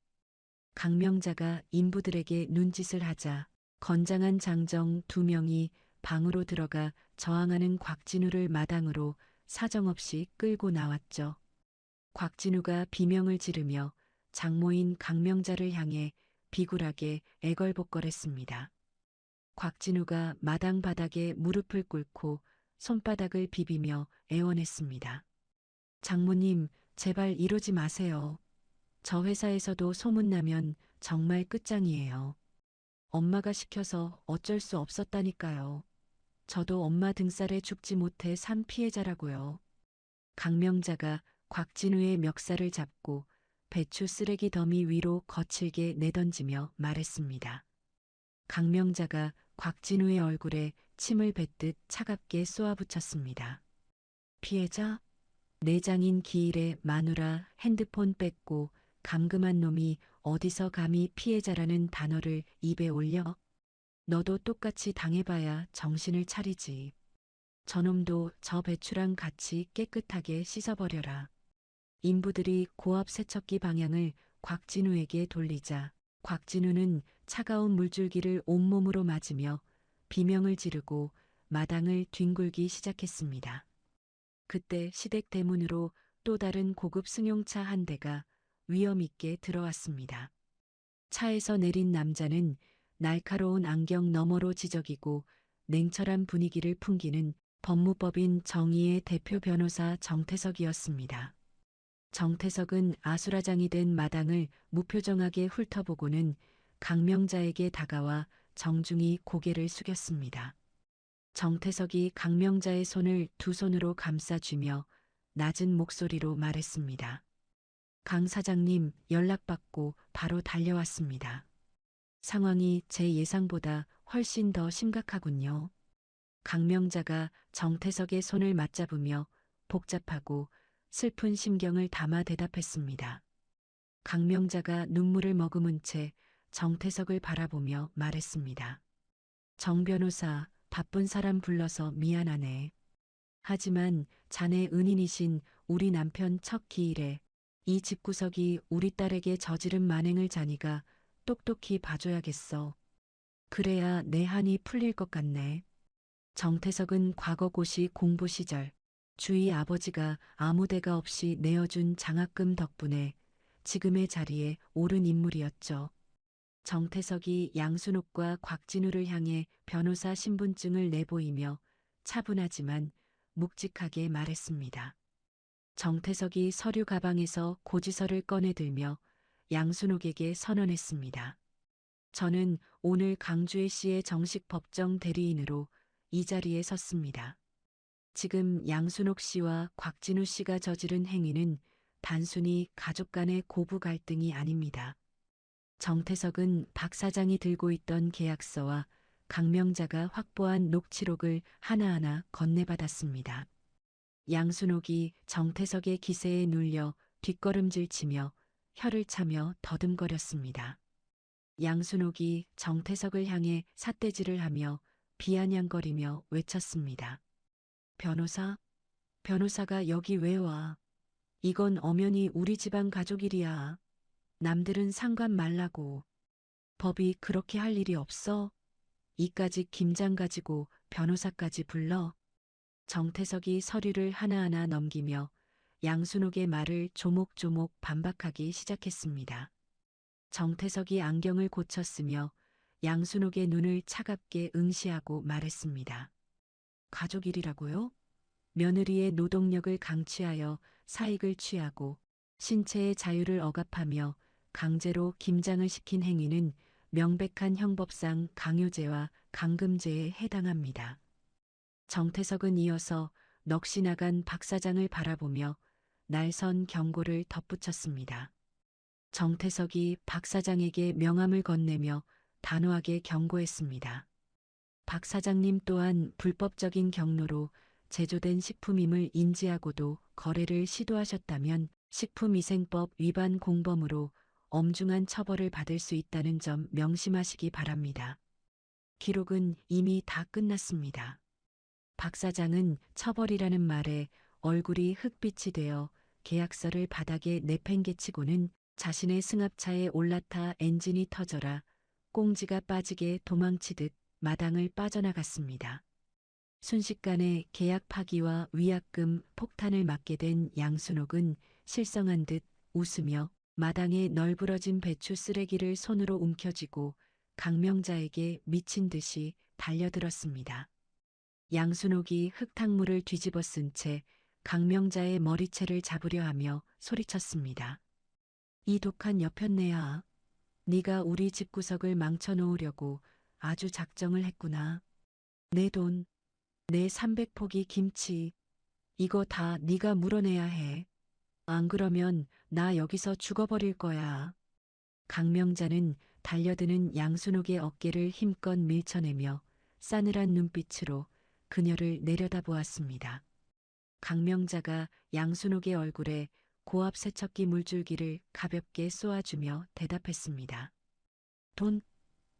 강명자가 인부들에게 눈짓을 하자 건장한 장정 2명이 방으로 들어가 저항하는 곽진우를 마당으로 사정없이 끌고 나왔죠. 곽진우가 비명을 지르며 장모인 강명자를 향해 비굴하게 애걸복걸했습니다. 곽진우가 마당 바닥에 무릎을 꿇고 손바닥을 비비며 애원했습니다. 장모님, 제발 이러지 마세요. 저 회사에서도 소문나면 정말 끝장이에요. 엄마가 시켜서 어쩔 수 없었다니까요. 저도 엄마 등살에 죽지 못해 산 피해자라고요. 강명자가 곽진우의 멱살을 잡고 배추 쓰레기 더미 위로 거칠게 내던지며 말했습니다. 강명자가 곽진우의 얼굴에 침을 뱉듯 차갑게 쏘아붙였습니다. 피해자? 내장인 기일에 마누라 핸드폰 뺏고 감금한 놈이 어디서 감히 피해자라는 단어를 입에 올려? 너도 똑같이 당해봐야 정신을 차리지. 저놈도 저 배추랑 같이 깨끗하게 씻어버려라. 인부들이 고압 세척기 방향을 곽진우에게 돌리자 곽진우는 차가운 물줄기를 온몸으로 맞으며 비명을 지르고 마당을 뒹굴기 시작했습니다. 그때 시댁 대문으로 또 다른 고급 승용차 한 대가 위험 있게 들어왔습니다. 차에서 내린 남자는 날카로운 안경 너머로 지저귀고 냉철한 분위기를 풍기는 법무법인 정의의 대표 변호사 정태석이었습니다. 정태석은 아수라장이 된 마당을 무표정하게 훑어보고는 강명자에게 다가와 정중히 고개를 숙였습니다. 정태석이 강명자의 손을 두 손으로 감싸쥐며 낮은 목소리로 말했습니다. 강 사장님, 연락받고 바로 달려왔습니다. 상황이 제 예상보다 훨씬 더 심각하군요. 강명자가 정태석의 손을 맞잡으며 복잡하고 슬픈 심경을 담아 대답했습니다. 강명자가 눈물을 머금은 채 정태석을 바라보며 말했습니다. 정 변호사, 바쁜 사람 불러서 미안하네. 하지만 자네 은인이신 우리 남편 첫 기일에 이 집구석이 우리 딸에게 저지른 만행을 자니가 똑똑히 봐줘야겠어. 그래야 내 한이 풀릴 것 같네. 정태석은 과거 고시 공부 시절 주위 아버지가 아무 데가 없이 내어준 장학금 덕분에 지금의 자리에 오른 인물이었죠. 정태석이 양순옥과 곽진우를 향해 변호사 신분증을 내보이며 차분하지만 묵직하게 말했습니다. 정태석이 서류 가방에서 고지서를 꺼내들며 양순옥에게 선언했습니다. 저는 오늘 강주혜 씨의 정식 법정 대리인으로 이 자리에 섰습니다. 지금 양순옥 씨와 곽진우 씨가 저지른 행위는 단순히 가족 간의 고부 갈등이 아닙니다. 정태석은 박 사장이 들고 있던 계약서와 강명자가 확보한 녹취록을 하나하나 건네받았습니다. 양순옥이 정태석의 기세에 눌려 뒷걸음질 치며 혀를 차며 더듬거렸습니다. 양순옥이 정태석을 향해 삿대질을 하며 비아냥거리며 외쳤습니다. 변호사? 변호사가 여기 왜 와? 이건 엄연히 우리 집안 가족 일이야. 남들은 상관 말라고. 법이 그렇게 할 일이 없어? 이까짓 김장 가지고 변호사까지 불러? 정태석이 서류를 하나하나 넘기며 양순옥의 말을 조목조목 반박하기 시작했습니다. 정태석이 안경을 고쳤으며 양순옥의 눈을 차갑게 응시하고 말했습니다. 가족 일이라고요? 며느리의 노동력을 강취하여 사익을 취하고 신체의 자유를 억압하며 강제로 김장을 시킨 행위는 명백한 형법상 강요죄와 강금죄에 해당합니다. 정태석은 이어서 넋이 나간 박 사장을 바라보며 날선 경고를 덧붙였습니다. 정태석이 박 사장에게 명함을 건네며 단호하게 경고했습니다. 박 사장님 또한 불법적인 경로로 제조된 식품임을 인지하고도 거래를 시도하셨다면 식품위생법 위반 공범으로 엄중한 처벌을 받을 수 있다는 점 명심하시기 바랍니다. 기록은 이미 다 끝났습니다. 박 사장은 처벌이라는 말에 얼굴이 흑빛이 되어 계약서를 바닥에 내팽개치고는 자신의 승합차에 올라타 엔진이 터져라 꽁지가 빠지게 도망치듯 마당을 빠져나갔습니다. 순식간에 계약 파기와 위약금 폭탄을 맞게 된 양순옥은 실성한 듯 웃으며 마당에 널브러진 배추 쓰레기를 손으로 움켜쥐고 강명자에게 미친 듯이 달려들었습니다. 양순옥이 흙탕물을 뒤집어 쓴 채 강명자의 머리채를 잡으려 하며 소리쳤습니다. 이 독한 여편네야. 네가 우리 집구석을 망쳐놓으려고 아주 작정을 했구나. 내 돈, 내 300포기 김치, 이거 다 네가 물어내야 해. 안 그러면 나 여기서 죽어버릴 거야. 강명자는 달려드는 양순옥의 어깨를 힘껏 밀쳐내며 싸늘한 눈빛으로 그녀를 내려다보았습니다. 강명자가 양순옥의 얼굴에 고압 세척기 물줄기를 가볍게 쏘아주며 대답했습니다. 돈?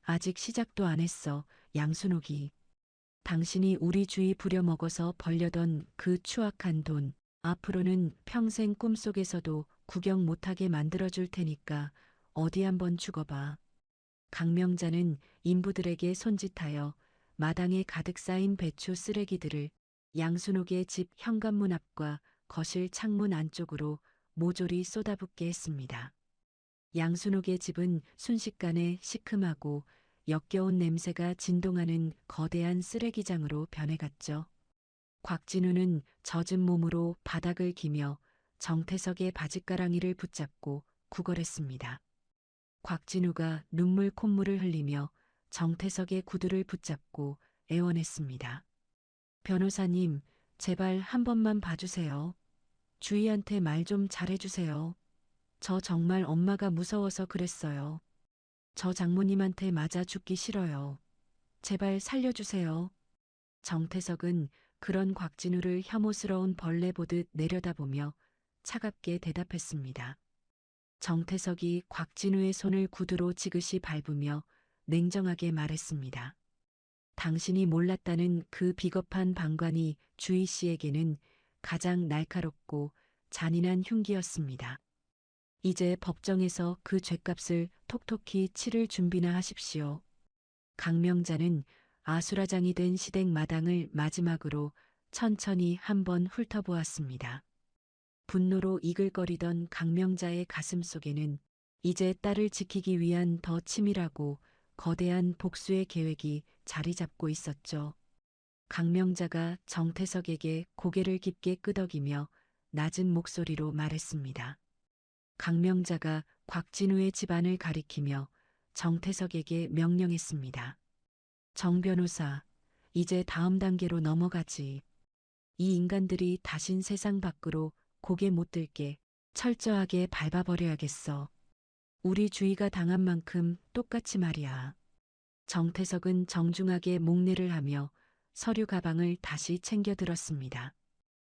아직 시작도 안 했어, 양순옥이. 당신이 우리 주위 부려먹어서 벌려던 그 추악한 돈, 앞으로는 평생 꿈속에서도 구경 못하게 만들어줄 테니까 어디 한번 죽어봐. 강명자는 인부들에게 손짓하여 마당에 가득 쌓인 배추 쓰레기들을 양순옥의 집 현관문 앞과 거실 창문 안쪽으로 모조리 쏟아붓게 했습니다. 양순옥의 집은 순식간에 시큼하고 역겨운 냄새가 진동하는 거대한 쓰레기장으로 변해갔죠. 곽진우는 젖은 몸으로 바닥을 기며 정태석의 바짓가랑이를 붙잡고 구걸했습니다. 곽진우가 눈물 콧물을 흘리며 정태석의 구두를 붙잡고 애원했습니다. 변호사님, 제발 한 번만 봐주세요. 주희한테 말 좀 잘해주세요. 저 정말 엄마가 무서워서 그랬어요. 저 장모님한테 맞아 죽기 싫어요. 제발 살려주세요. 정태석은 그런 곽진우를 혐오스러운 벌레 보듯 내려다보며 차갑게 대답했습니다. 정태석이 곽진우의 손을 구두로 지그시 밟으며 냉정하게 말했습니다. 당신이 몰랐다는 그 비겁한 방관이 주희 씨에게는 가장 날카롭고 잔인한 흉기였습니다. 이제 법정에서 그 죗값을 톡톡히 치를 준비나 하십시오. 강명자는 아수라장이 된 시댁 마당을 마지막으로 천천히 한번 훑어보았습니다. 분노로 이글거리던 강명자의 가슴 속에는 이제 딸을 지키기 위한 더 치밀하고 거대한 복수의 계획이 자리 잡고 있었죠. 강명자가 정태석에게 고개를 깊게 끄덕이며 낮은 목소리로 말했습니다. 강명자가 곽진우의 집안을 가리키며 정태석에게 명령했습니다. 정 변호사, 이제 다음 단계로 넘어가지. 이 인간들이 다신 세상 밖으로 고개 못 들게 철저하게 밟아버려야겠어. 우리 주위가 당한 만큼 똑같이 말이야. 정태석은 정중하게 목례를 하며 서류 가방을 다시 챙겨 들었습니다.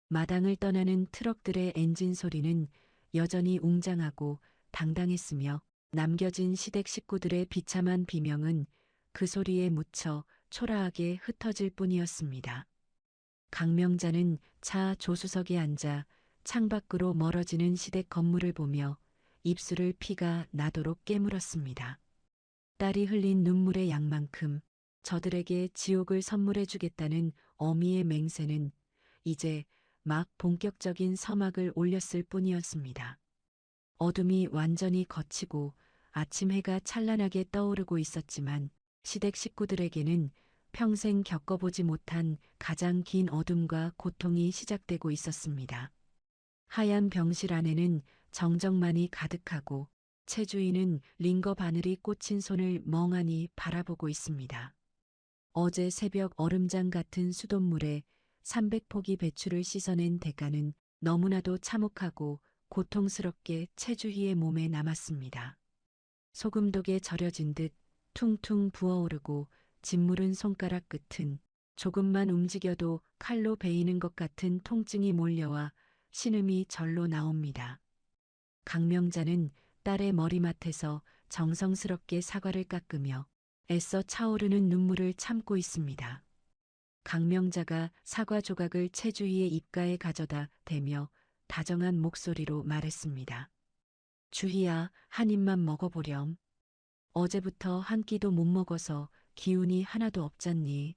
마당을 떠나는 트럭들의 엔진 소리는 여전히 웅장하고 당당했으며 남겨진 시댁 식구들의 비참한 비명은 그 소리에 묻혀 초라하게 흩어질 뿐이었습니다. 강명자는 차 조수석에 앉아 창밖으로 멀어지는 시댁 건물을 보며 입술을 피가 나도록 깨물었습니다. 딸이 흘린 눈물의 양만큼 저들에게 지옥을 선물해 주겠다는 어미의 맹세는 이제 막 본격적인 서막을 올렸을 뿐이었습니다. 어둠이 완전히 걷히고 아침 해가 찬란하게 떠오르고 있었지만 시댁 식구들에게는 평생 겪어보지 못한 가장 긴 어둠과 고통이 시작되고 있었습니다. 하얀 병실 안에는 정적만이 가득하고 채 주인은 링거 바늘이 꽂힌 손을 멍하니 바라보고 있습니다. 어제 새벽 얼음장 같은 수돗물에 300포기 배추를 씻어낸 대가는 너무나도 참혹하고 고통스럽게 채주희의 몸에 남았습니다. 소금독에 절여진 듯 퉁퉁 부어오르고 짓무른 손가락 끝은 조금만 움직여도 칼로 베이는 것 같은 통증이 몰려와 신음이 절로 나옵니다. 강명자는 딸의 머리맡에서 정성스럽게 사과를 깎으며 애써 차오르는 눈물을 참고 있습니다. 강명자가 사과 조각을 채주희의 입가에 가져다 대며 다정한 목소리로 말했습니다. 주희야, 한 입만 먹어보렴. 어제부터 한 끼도 못 먹어서 기운이 하나도 없잖니.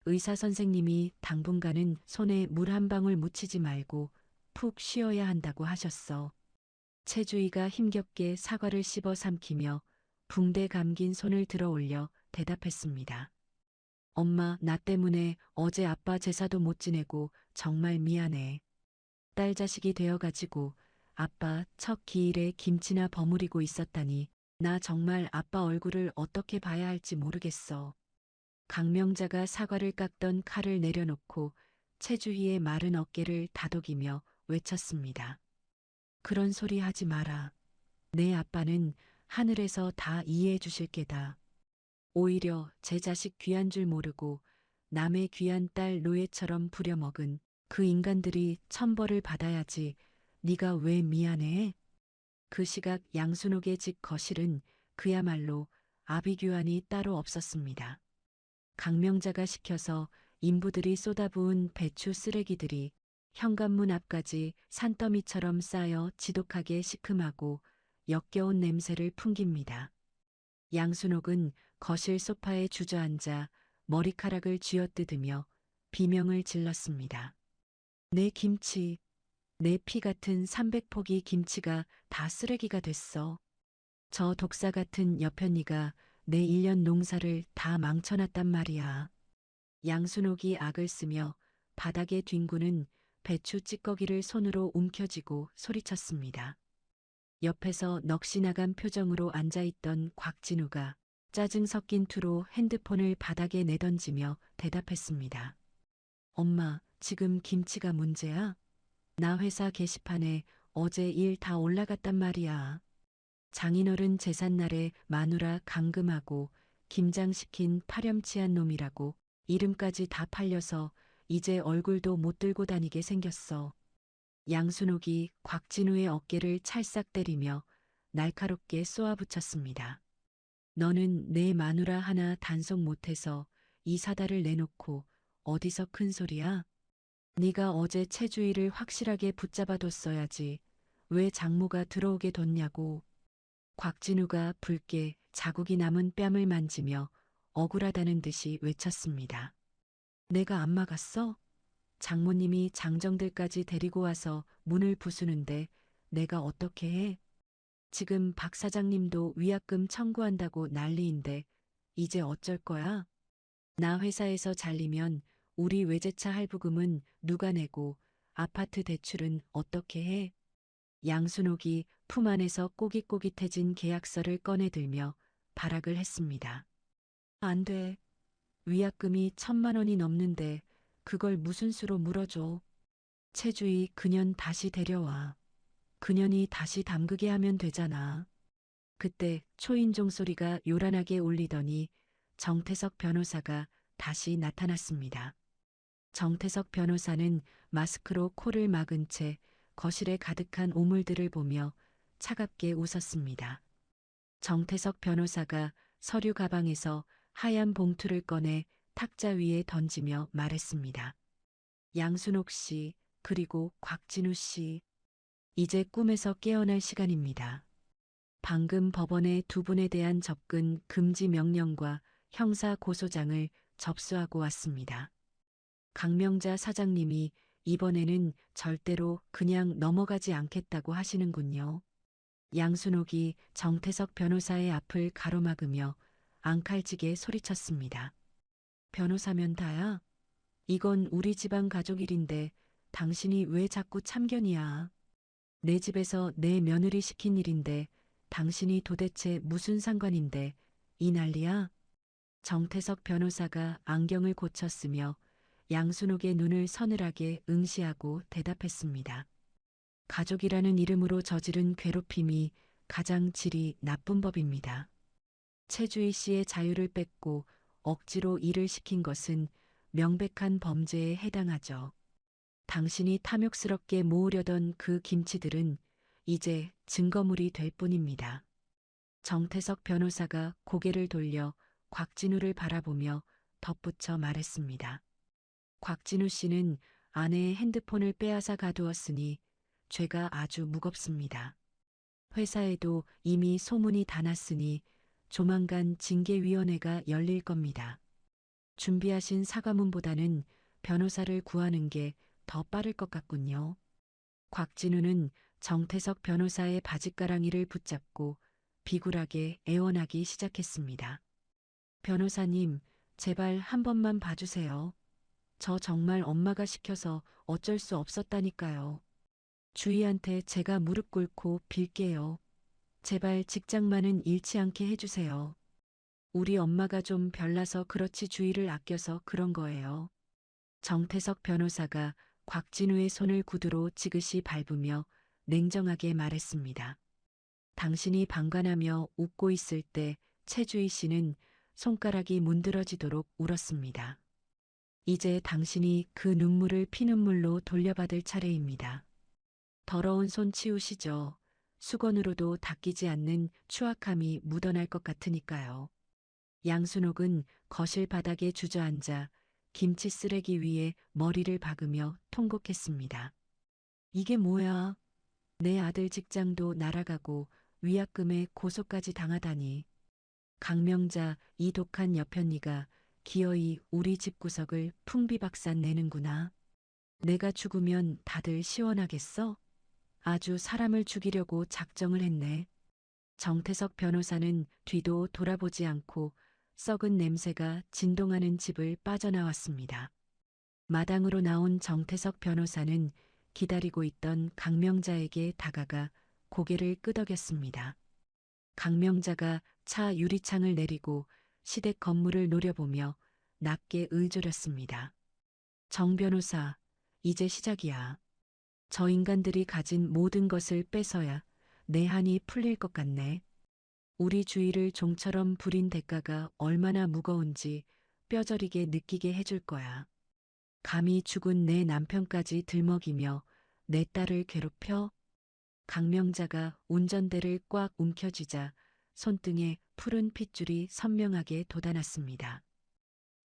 의사 선생님이 당분간은 손에 물 한 방울 묻히지 말고 푹 쉬어야 한다고 하셨어. 채주희가 힘겹게 사과를 씹어 삼키며 붕대 감긴 손을 들어 올려 대답했습니다. 엄마, 나 때문에 어제 아빠 제사도 못 지내고 정말 미안해. 딸 자식이 되어가지고 아빠 첫 기일에 김치나 버무리고 있었다니 나 정말 아빠 얼굴을 어떻게 봐야 할지 모르겠어. 강명자가 사과를 깎던 칼을 내려놓고 채주희의 마른 어깨를 다독이며 외쳤습니다. 그런 소리 하지 마라. 내 아빠는 하늘에서 다 이해해 주실 게다. 오히려 제 자식 귀한 줄 모르고 남의 귀한 딸 노예처럼 부려먹은 그 인간들이 천벌을 받아야지 네가 왜 미안해? 그 시각 양순옥의 집 거실은 그야말로 아비규환이 따로 없었습니다. 강명자가 시켜서 인부들이 쏟아부은 배추 쓰레기들이 현관문 앞까지 산더미처럼 쌓여 지독하게 시큼하고 역겨운 냄새를 풍깁니다. 양순옥은 거실 소파에 주저앉아 머리카락을 쥐어뜯으며 비명을 질렀습니다. 내 김치, 내 피 같은 300포기 김치가 다 쓰레기가 됐어. 저 독사 같은 여편이가 내 1년 농사를 다 망쳐놨단 말이야. 양순옥이 악을 쓰며 바닥에 뒹구는 배추 찌꺼기를 손으로 움켜쥐고 소리쳤습니다. 옆에서 넋이 나간 표정으로 앉아있던 곽진우가 짜증 섞인 투로 핸드폰을 바닥에 내던지며 대답했습니다. 엄마, 지금 김치가 문제야? 나 회사 게시판에 어제 일 다 올라갔단 말이야. 장인어른 제삿날에 마누라 감금하고 김장시킨 파렴치한 놈이라고 이름까지 다 팔려서 이제 얼굴도 못 들고 다니게 생겼어. 양순옥이 곽진우의 어깨를 찰싹 때리며 날카롭게 쏘아붙였습니다. 너는 내 마누라 하나 단속 못해서 이 사달을 내놓고 어디서 큰 소리야? 네가 어제 채주희를 확실하게 붙잡아뒀어야지. 왜 장모가 들어오게 뒀냐고. 곽진우가 붉게 자국이 남은 뺨을 만지며 억울하다는 듯이 외쳤습니다. 내가 안 막았어? 장모님이 장정들까지 데리고 와서 문을 부수는데 내가 어떻게 해? 지금 박 사장님도 위약금 청구한다고 난리인데 이제 어쩔 거야? 나 회사에서 잘리면 우리 외제차 할부금은 누가 내고 아파트 대출은 어떻게 해? 양순옥이 품 안에서 꼬깃꼬깃해진 계약서를 꺼내들며 발악을 했습니다. 안 돼. 위약금이 1,000만 원이 넘는데 그걸 무슨 수로 물어줘. 채주희 그년 다시 데려와. 그년이 다시 담그게 하면 되잖아. 그때 초인종 소리가 요란하게 울리더니 정태석 변호사가 다시 나타났습니다. 정태석 변호사는 마스크로 코를 막은 채 거실에 가득한 오물들을 보며 차갑게 웃었습니다. 정태석 변호사가 서류 가방에서 하얀 봉투를 꺼내 탁자 위에 던지며 말했습니다. 양순옥 씨, 그리고 곽진우 씨, 이제 꿈에서 깨어날 시간입니다. 방금 법원에 두 분에 대한 접근 금지 명령과 형사 고소장을 접수하고 왔습니다. 강명자 사장님이 이번에는 절대로 그냥 넘어가지 않겠다고 하시는군요. 양순옥이 정태석 변호사의 앞을 가로막으며 앙칼지게 소리쳤습니다. 변호사면 다야? 이건 우리 집안 가족 일인데 당신이 왜 자꾸 참견이야? 내 집에서 내 며느리 시킨 일인데 당신이 도대체 무슨 상관인데 이 난리야? 정태석 변호사가 안경을 고쳤으며 양순옥의 눈을 서늘하게 응시하고 대답했습니다. 가족이라는 이름으로 저지른 괴롭힘이 가장 질이 나쁜 법입니다. 최주희 씨의 자유를 뺏고 억지로 일을 시킨 것은 명백한 범죄에 해당하죠. 당신이 탐욕스럽게 모으려던 그 김치들은 이제 증거물이 될 뿐입니다. 정태석 변호사가 고개를 돌려 곽진우를 바라보며 덧붙여 말했습니다. 곽진우 씨는 아내의 핸드폰을 빼앗아 가두었으니 죄가 아주 무겁습니다. 회사에도 이미 소문이 다 났으니 조만간 징계위원회가 열릴 겁니다. 준비하신 사과문보다는 변호사를 구하는 게 더 빠를 것 같군요. 곽진우는 정태석 변호사의 바짓가랑이를 붙잡고 비굴하게 애원하기 시작했습니다. 변호사님, 제발 한 번만 봐주세요. 저 정말 엄마가 시켜서 어쩔 수 없었다니까요. 주희한테 제가 무릎 꿇고 빌게요. 제발 직장만은 잃지 않게 해주세요. 우리 엄마가 좀 별나서 그렇지 주희를 아껴서 그런 거예요. 정태석 변호사가 곽진우의 손을 구두로 지그시 밟으며 냉정하게 말했습니다. 당신이 방관하며 웃고 있을 때 최주희 씨는 손가락이 문드러지도록 울었습니다. 이제 당신이 그 눈물을 피눈물로 돌려받을 차례입니다. 더러운 손 치우시죠. 수건으로도 닦이지 않는 추악함이 묻어날 것 같으니까요. 양순옥은 거실 바닥에 주저앉아 김치 쓰레기 위에 머리를 박으며 통곡했습니다. 이게 뭐야? 내 아들 직장도 날아가고 위약금에 고소까지 당하다니. 강명자 이 독한 여편니가 기어이 우리 집구석을 풍비박산 내는구나. 내가 죽으면 다들 시원하겠어? 아주 사람을 죽이려고 작정을 했네. 정태석 변호사는 뒤도 돌아보지 않고 썩은 냄새가 진동하는 집을 빠져나왔습니다. 마당으로 나온 정태석 변호사는 기다리고 있던 강명자에게 다가가 고개를 끄덕였습니다. 강명자가 차 유리창을 내리고 시댁 건물을 노려보며 낮게 을조렸습니다. 정 변호사, 이제 시작이야. 저 인간들이 가진 모든 것을 뺏어야 내 한이 풀릴 것 같네. 우리 주위를 종처럼 부린 대가가 얼마나 무거운지 뼈저리게 느끼게 해줄 거야. 감히 죽은 내 남편까지 들먹이며 내 딸을 괴롭혀? 강명자가 운전대를 꽉 움켜쥐자 손등에 푸른 핏줄이 선명하게 돋아났습니다.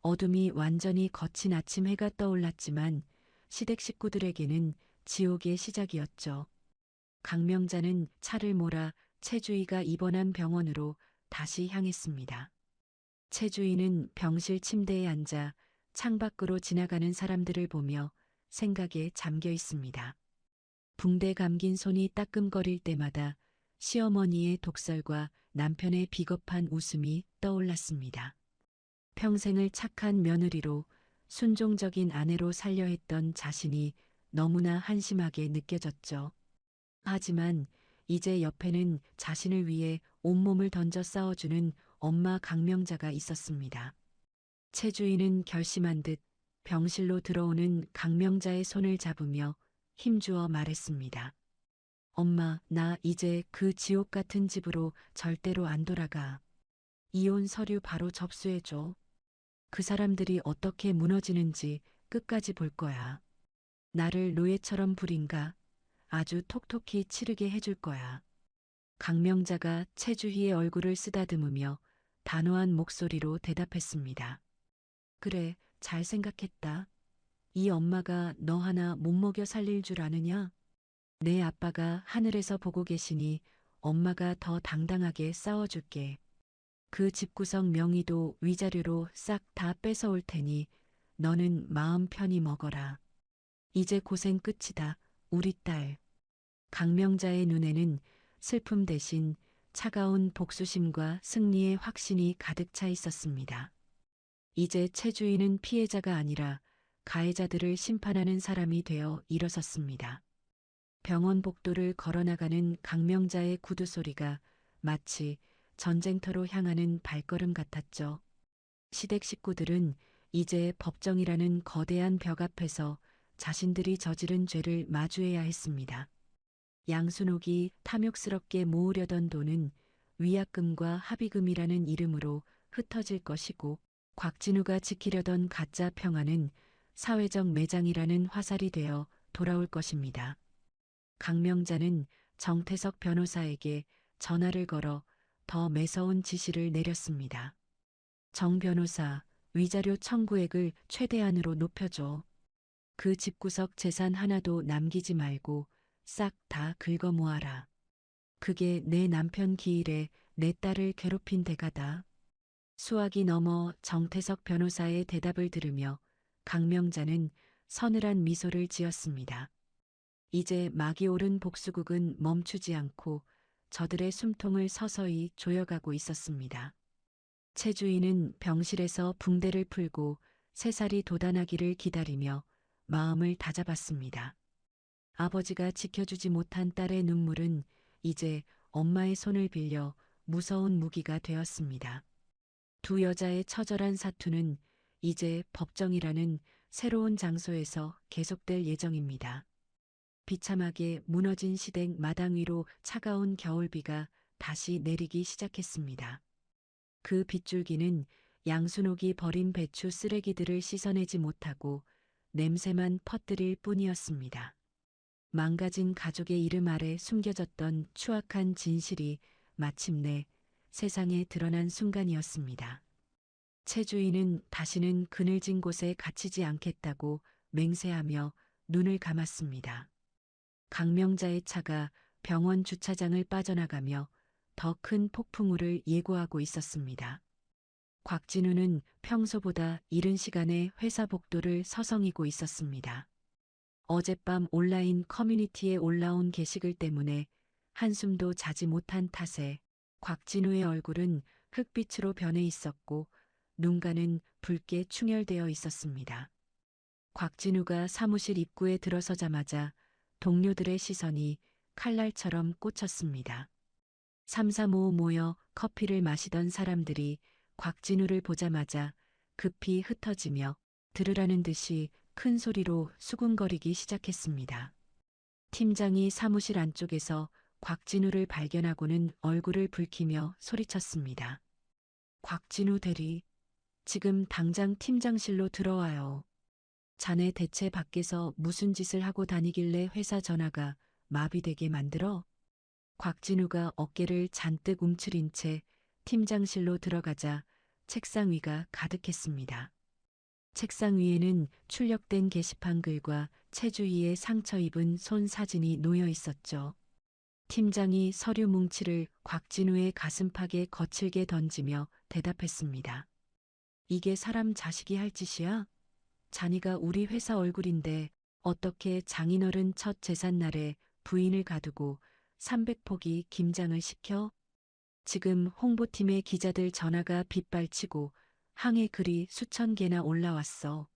어둠이 완전히 거친 아침 해가 떠올랐지만 시댁 식구들에게는 지옥의 시작이었죠. 강명자는 차를 몰아 최주희가 입원한 병원으로 다시 향했습니다. 최 주인은 병실 침대에 앉아 창밖으로 지나가는 사람들을 보며 생각에 잠겨 있습니다. 붕대 감긴 손이 따끔거릴 때마다 시어머니의 독설과 남편의 비겁한 웃음이 떠올랐습니다. 평생을 착한 며느리로 순종적인 아내로 살려 했던 자신이 너무나 한심하게 느껴졌죠. 하지만 이제 옆에는 자신을 위해 온몸을 던져 싸워주는 엄마 강명자가 있었습니다. 최 주인은 결심한 듯 병실로 들어오는 강명자의 손을 잡으며 힘주어 말했습니다. 엄마, 나 이제 그 지옥 같은 집으로 절대로 안 돌아가. 이혼 서류 바로 접수해줘. 그 사람들이 어떻게 무너지는지 끝까지 볼 거야. 나를 노예처럼 부린가 아주 톡톡히 치르게 해줄 거야. 강명자가 최주희의 얼굴을 쓰다듬으며 단호한 목소리로 대답했습니다. 그래, 잘 생각했다. 이 엄마가 너 하나 못 먹여 살릴 줄 아느냐? 내 아빠가 하늘에서 보고 계시니 엄마가 더 당당하게 싸워줄게. 그 집구석 명의도 위자료로 싹 다 뺏어올 테니 너는 마음 편히 먹어라. 이제 고생 끝이다, 우리 딸. 강명자의 눈에는 슬픔 대신 차가운 복수심과 승리의 확신이 가득 차 있었습니다. 이제 최 주인은 피해자가 아니라 가해자들을 심판하는 사람이 되어 일어섰습니다. 병원 복도를 걸어나가는 강명자의 구두 소리가 마치 전쟁터로 향하는 발걸음 같았죠. 시댁 식구들은 이제 법정이라는 거대한 벽 앞에서 자신들이 저지른 죄를 마주해야 했습니다. 양순옥이 탐욕스럽게 모으려던 돈은 위약금과 합의금이라는 이름으로 흩어질 것이고, 곽진우가 지키려던 가짜 평화는 사회적 매장이라는 화살이 되어 돌아올 것입니다. 강명자는 정태석 변호사에게 전화를 걸어 더 매서운 지시를 내렸습니다. 정 변호사, 위자료 청구액을 최대한으로 높여줘. 그 집구석 재산 하나도 남기지 말고 싹 다 긁어 모아라. 그게 내 남편 기일에 내 딸을 괴롭힌 대가다. 수학이 넘어 정태석 변호사의 대답을 들으며 강명자는 서늘한 미소를 지었습니다. 이제 막이 오른 복수국은 멈추지 않고 저들의 숨통을 서서히 조여가고 있었습니다. 최 주인은 병실에서 붕대를 풀고 새살이 돋아나기를 기다리며 마음을 다잡았습니다. 아버지가 지켜주지 못한 딸의 눈물은 이제 엄마의 손을 빌려 무서운 무기가 되었습니다. 두 여자의 처절한 사투는 이제 법정이라는 새로운 장소에서 계속될 예정입니다. 비참하게 무너진 시댁 마당 위로 차가운 겨울비가 다시 내리기 시작했습니다. 그 빗줄기는 양순옥이 버린 배추 쓰레기들을 씻어내지 못하고 냄새만 퍼뜨릴 뿐이었습니다. 망가진 가족의 이름 아래 숨겨졌던 추악한 진실이 마침내 세상에 드러난 순간이었습니다. 최 주인은 다시는 그늘진 곳에 갇히지 않겠다고 맹세하며 눈을 감았습니다. 강명자의 차가 병원 주차장을 빠져나가며 더 큰 폭풍우를 예고하고 있었습니다. 곽진우는 평소보다 이른 시간에 회사 복도를 서성이고 있었습니다. 어젯밤 온라인 커뮤니티에 올라온 게시글 때문에 한숨도 자지 못한 탓에 곽진우의 얼굴은 흑빛으로 변해 있었고 눈가는 붉게 충혈되어 있었습니다. 곽진우가 사무실 입구에 들어서자마자 동료들의 시선이 칼날처럼 꽂혔습니다. 삼삼오오 모여 커피를 마시던 사람들이 곽진우를 보자마자 급히 흩어지며 들으라는 듯이 큰 소리로 수군거리기 시작했습니다. 팀장이 사무실 안쪽에서 곽진우를 발견하고는 얼굴을 붉히며 소리쳤습니다. 곽진우 대리, 지금 당장 팀장실로 들어와요. 자네 대체 밖에서 무슨 짓을 하고 다니길래 회사 전화가 마비되게 만들어? 곽진우가 어깨를 잔뜩 움츠린 채 팀장실로 들어가자 책상 위가 가득했습니다. 책상 위에는 출력된 게시판 글과 최 주희의 상처 입은 손 사진이 놓여 있었죠. 팀장이 서류 뭉치를 곽진우의 가슴팍에 거칠게 던지며 대답했습니다. 이게 사람 자식이 할 짓이야? 자니가 우리 회사 얼굴인데 어떻게 장인어른 첫 제삿날에 부인을 가두고 300포기 김장을 시켜? 지금 홍보팀의 기자들 전화가 빗발치고 항해 글이 수천 개나 올라왔어.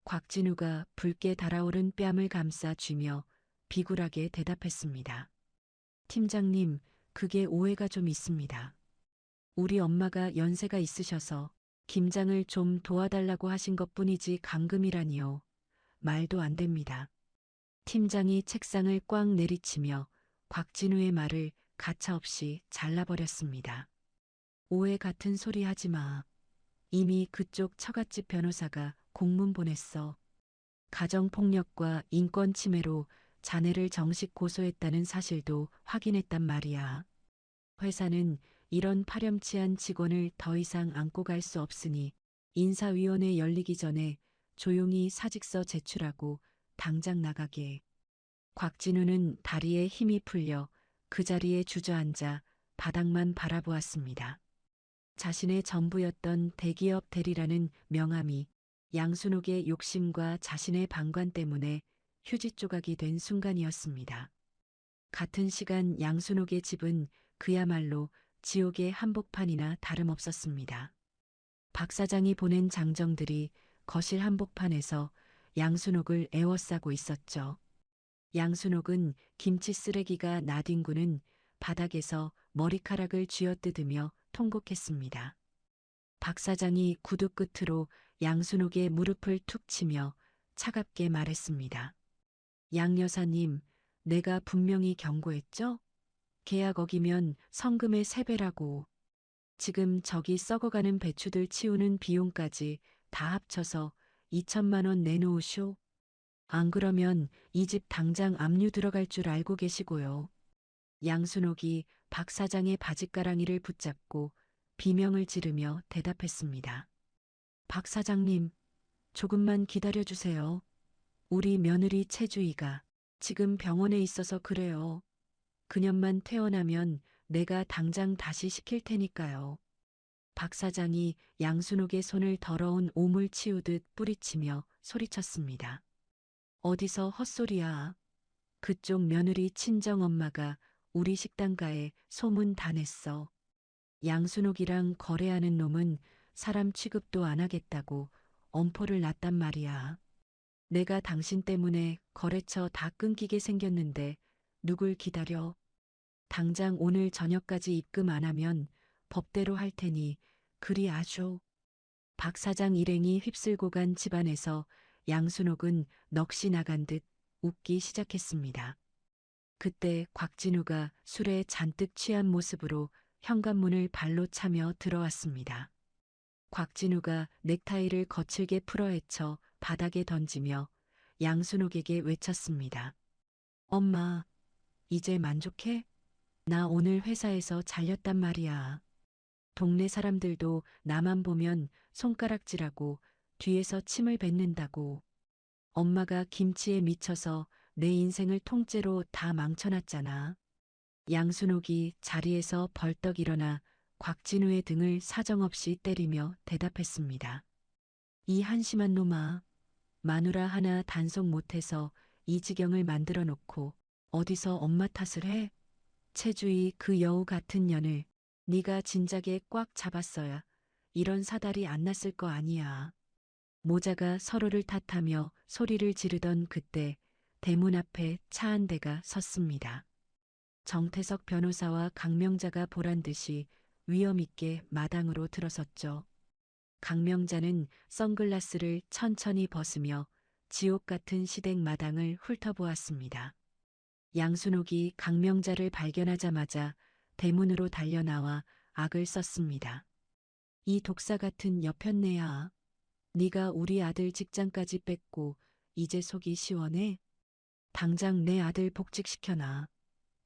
곽진우가 붉게 달아오른 뺨을 감싸 쥐며 비굴하게 대답했습니다. 팀장님, 그게 오해가 좀 있습니다. 우리 엄마가 연세가 있으셔서 김장을 좀 도와달라고 하신 것뿐이지 감금이라니요. 말도 안 됩니다. 팀장이 책상을 꽉 내리치며 곽진우의 말을 가차없이 잘라버렸습니다. 오해 같은 소리 하지 마. 이미 그쪽 처갓집 변호사가 공문 보냈어. 가정폭력과 인권침해로 자네를 정식 고소했다는 사실도 확인했단 말이야. 회사는 이런 파렴치한 직원을 더 이상 안고 갈 수 없으니 인사위원회 열리기 전에 조용히 사직서 제출하고 당장 나가게. 곽진우는 다리에 힘이 풀려 그 자리에 주저앉아 바닥만 바라보았습니다. 자신의 전부였던 대기업 대리라는 명함이 양순옥의 욕심과 자신의 방관 때문에 휴지 조각이 된 순간이었습니다. 같은 시간 양순옥의 집은 그야말로 지옥의 한복판이나 다름없었습니다. 박 사장이 보낸 장정들이 거실 한복판에서 양순옥을 애워싸고 있었죠. 양순옥은 김치 쓰레기가 나뒹구는 바닥에서 머리카락을 쥐어뜯으며 통곡했습니다. 박 사장이 구두 끝으로 양순옥의 무릎을 툭 치며 차갑게 말했습니다. 양 여사님, 내가 분명히 경고했죠? 계약 어기면 성금의 3배라고. 지금 저기 썩어가는 배추들 치우는 비용까지 다 합쳐서 2천만 원 내놓으쇼. 안 그러면 이 집 당장 압류 들어갈 줄 알고 계시고요. 양순옥이 박 사장의 바짓가랑이를 붙잡고 비명을 지르며 대답했습니다. 박 사장님, 조금만 기다려주세요. 우리 며느리 채주이가 지금 병원에 있어서 그래요. 그년만 퇴원하면 내가 당장 다시 시킬 테니까요. 박 사장이 양순옥의 손을 더러운 오물 치우듯 뿌리치며 소리쳤습니다. 어디서 헛소리야. 그쪽 며느리 친정엄마가 우리 식당가에 소문 다 냈어. 양순옥이랑 거래하는 놈은 사람 취급도 안 하겠다고 엄포를 놨단 말이야. 내가 당신 때문에 거래처 다 끊기게 생겼는데 누굴 기다려? 당장 오늘 저녁까지 입금 안 하면 법대로 할 테니 그리 아쇼. 박 사장 일행이 휩쓸고 간 집안에서 양순옥은 넋이 나간 듯 웃기 시작했습니다. 그때 곽진우가 술에 잔뜩 취한 모습으로 현관문을 발로 차며 들어왔습니다. 곽진우가 넥타이를 거칠게 풀어헤쳐 바닥에 던지며 양순옥에게 외쳤습니다. 엄마, 이제 만족해? 나 오늘 회사에서 잘렸단 말이야. 동네 사람들도 나만 보면 손가락질하고 뒤에서 침을 뱉는다고. 엄마가 김치에 미쳐서 내 인생을 통째로 다 망쳐놨잖아. 양순옥이 자리에서 벌떡 일어나 곽진우의 등을 사정없이 때리며 대답했습니다. 이 한심한 놈아, 마누라 하나 단속 못해서 이 지경을 만들어 놓고 어디서 엄마 탓을 해? 채주이 그 여우 같은 년을 네가 진작에 꽉 잡았어야 이런 사달이 안 났을 거 아니야. 모자가 서로를 탓하며 소리를 지르던 그때 대문 앞에 차 한 대가 섰습니다. 정태석 변호사와 강명자가 보란 듯이 위험 있게 마당으로 들어섰죠. 강명자는 선글라스를 천천히 벗으며 지옥 같은 시댁 마당을 훑어보았습니다. 양순옥이 강명자를 발견하자마자 대문으로 달려나와 악을 썼습니다. 이 독사 같은 여편네야. 네가 우리 아들 직장까지 뺏고 이제 속이 시원해? 당장 내 아들 복직시켜놔.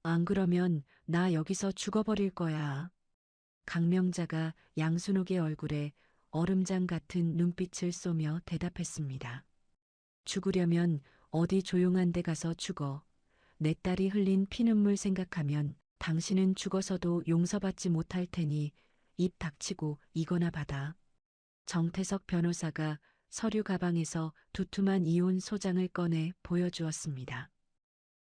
안 그러면 나 여기서 죽어버릴 거야. 강명자가 양순옥의 얼굴에 얼음장 같은 눈빛을 쏘며 대답했습니다. 죽으려면 어디 조용한 데 가서 죽어. 내 딸이 흘린 피눈물 생각하면 당신은 죽어서도 용서받지 못할 테니 입 닥치고 이거나 받아. 정태석 변호사가 서류 가방에서 두툼한 이혼 소장을 꺼내 보여주었습니다.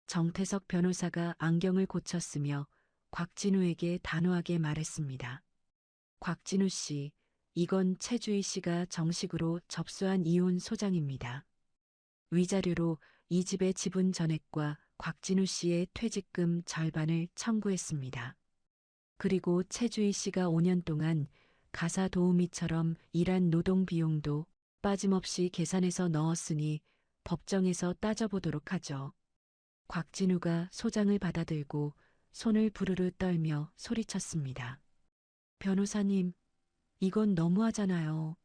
정태석 변호사가 안경을 고쳤으며 곽진우에게 단호하게 말했습니다. 곽진우 씨, 이건 최주희 씨가 정식으로 접수한 이혼 소장입니다. 위자료로 이 집의 지분 전액과 곽진우 씨의 퇴직금 절반을 청구했습니다. 그리고 최주희 씨가 5년 동안 가사 도우미처럼 일한 노동 비용도 빠짐없이 계산해서 넣었으니 법정에서 따져보도록 하죠. 곽진우가 소장을 받아들고 손을 부르르 떨며 소리쳤습니다. 변호사님, 이건 너무하잖아요.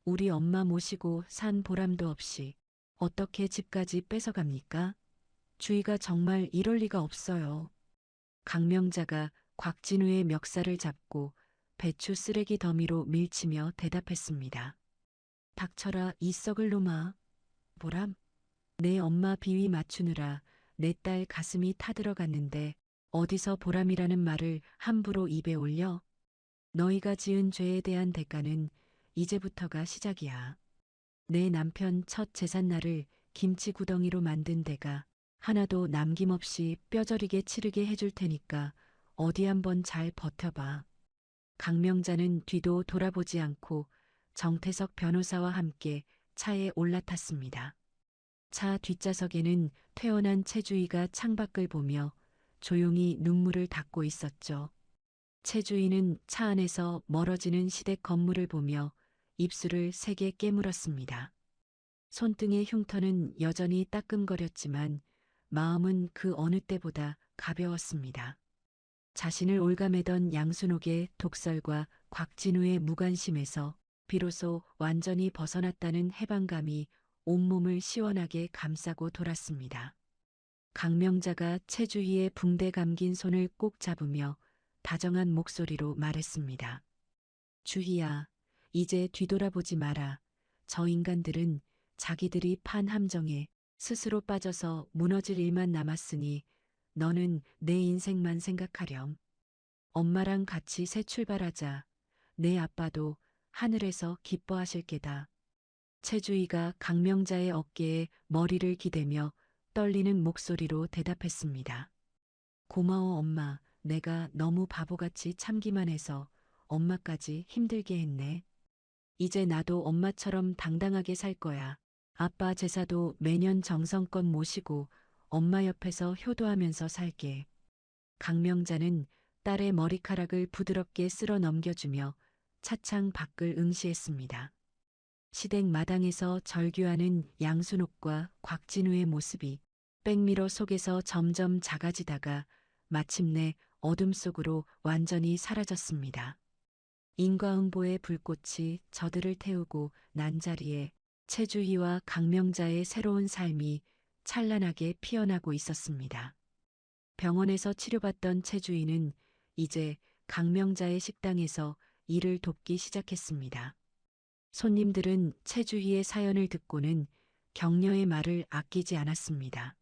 우리 엄마 모시고 산 보람도 없이 어떻게 집까지 뺏어갑니까? 주희가 정말 이럴 리가 없어요. 강명자가 곽진우의 멱살을 잡고 배추 쓰레기 더미로 밀치며 대답했습니다. 닥쳐라 이 썩을 놈아. 보람? 내 엄마 비위 맞추느라 내 딸 가슴이 타들어갔는데 어디서 보람이라는 말을 함부로 입에 올려? 너희가 지은 죄에 대한 대가는 이제부터가 시작이야. 내 남편 첫 제삿날을 김치 구덩이로 만든 데가 하나도 남김없이 뼈저리게 치르게 해줄 테니까 어디 한번 잘 버텨봐. 강명자는 뒤도 돌아보지 않고 정태석 변호사와 함께 차에 올라탔습니다. 차 뒷좌석에는 퇴원한 최주희가 창밖을 보며 조용히 눈물을 닦고 있었죠. 최주희는 차 안에서 멀어지는 시댁 건물을 보며 입술을 세게 깨물었습니다. 손등의 흉터는 여전히 따끔거렸지만 마음은 그 어느 때보다 가벼웠습니다. 자신을 올가매던 양순옥의 독설과 곽진우의 무관심에서 비로소 완전히 벗어났다는 해방감이 온몸을 시원하게 감싸고 돌았습니다. 강명자가 최주희의 붕대 감긴 손을 꼭 잡으며 다정한 목소리로 말했습니다. 주희야, 이제 뒤돌아보지 마라. 저 인간들은 자기들이 판 함정에 스스로 빠져서 무너질 일만 남았으니 너는 내 인생만 생각하렴. 엄마랑 같이 새 출발하자. 내 아빠도 하늘에서 기뻐하실 게다. 최주희가 강명자의 어깨에 머리를 기대며 떨리는 목소리로 대답했습니다. 고마워 엄마. 내가 너무 바보같이 참기만 해서 엄마까지 힘들게 했네. 이제 나도 엄마처럼 당당하게 살 거야. 아빠 제사도 매년 정성껏 모시고 엄마 옆에서 효도하면서 살게. 강명자는 딸의 머리카락을 부드럽게 쓸어 넘겨주며 차창 밖을 응시했습니다. 시댁 마당에서 절규하는 양순옥과 곽진우의 모습이 백미러 속에서 점점 작아지다가 마침내 어둠 속으로 완전히 사라졌습니다. 인과응보의 불꽃이 저들을 태우고 난 자리에 최주희와 강명자의 새로운 삶이 찬란하게 피어나고 있었습니다. 병원에서 치료받던 최주희는 이제 강명자의 식당에서 일을 돕기 시작했습니다. 손님들은 최주희의 사연을 듣고는 격려의 말을 아끼지 않았습니다.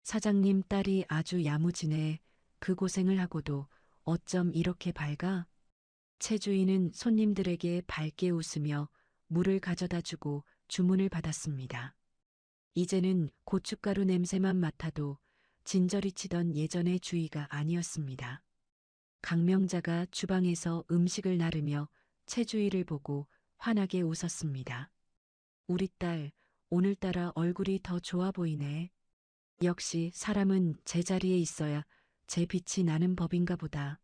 사장님 딸이 아주 야무지네. 그 고생을 하고도 어쩜 이렇게 밝아? 최주희는 손님들에게 밝게 웃으며 물을 가져다 주고 주문을 받았습니다. 이제는 고춧가루 냄새만 맡아도 진저리 치던 예전의 주희가 아니었습니다. 강명자가 주방에서 음식을 나르며 최주희를 보고 환하게 웃었습니다. 우리 딸, 오늘따라 얼굴이 더 좋아 보이네. 역시 사람은 제자리에 있어야 제 빛이 나는 법인가 보다.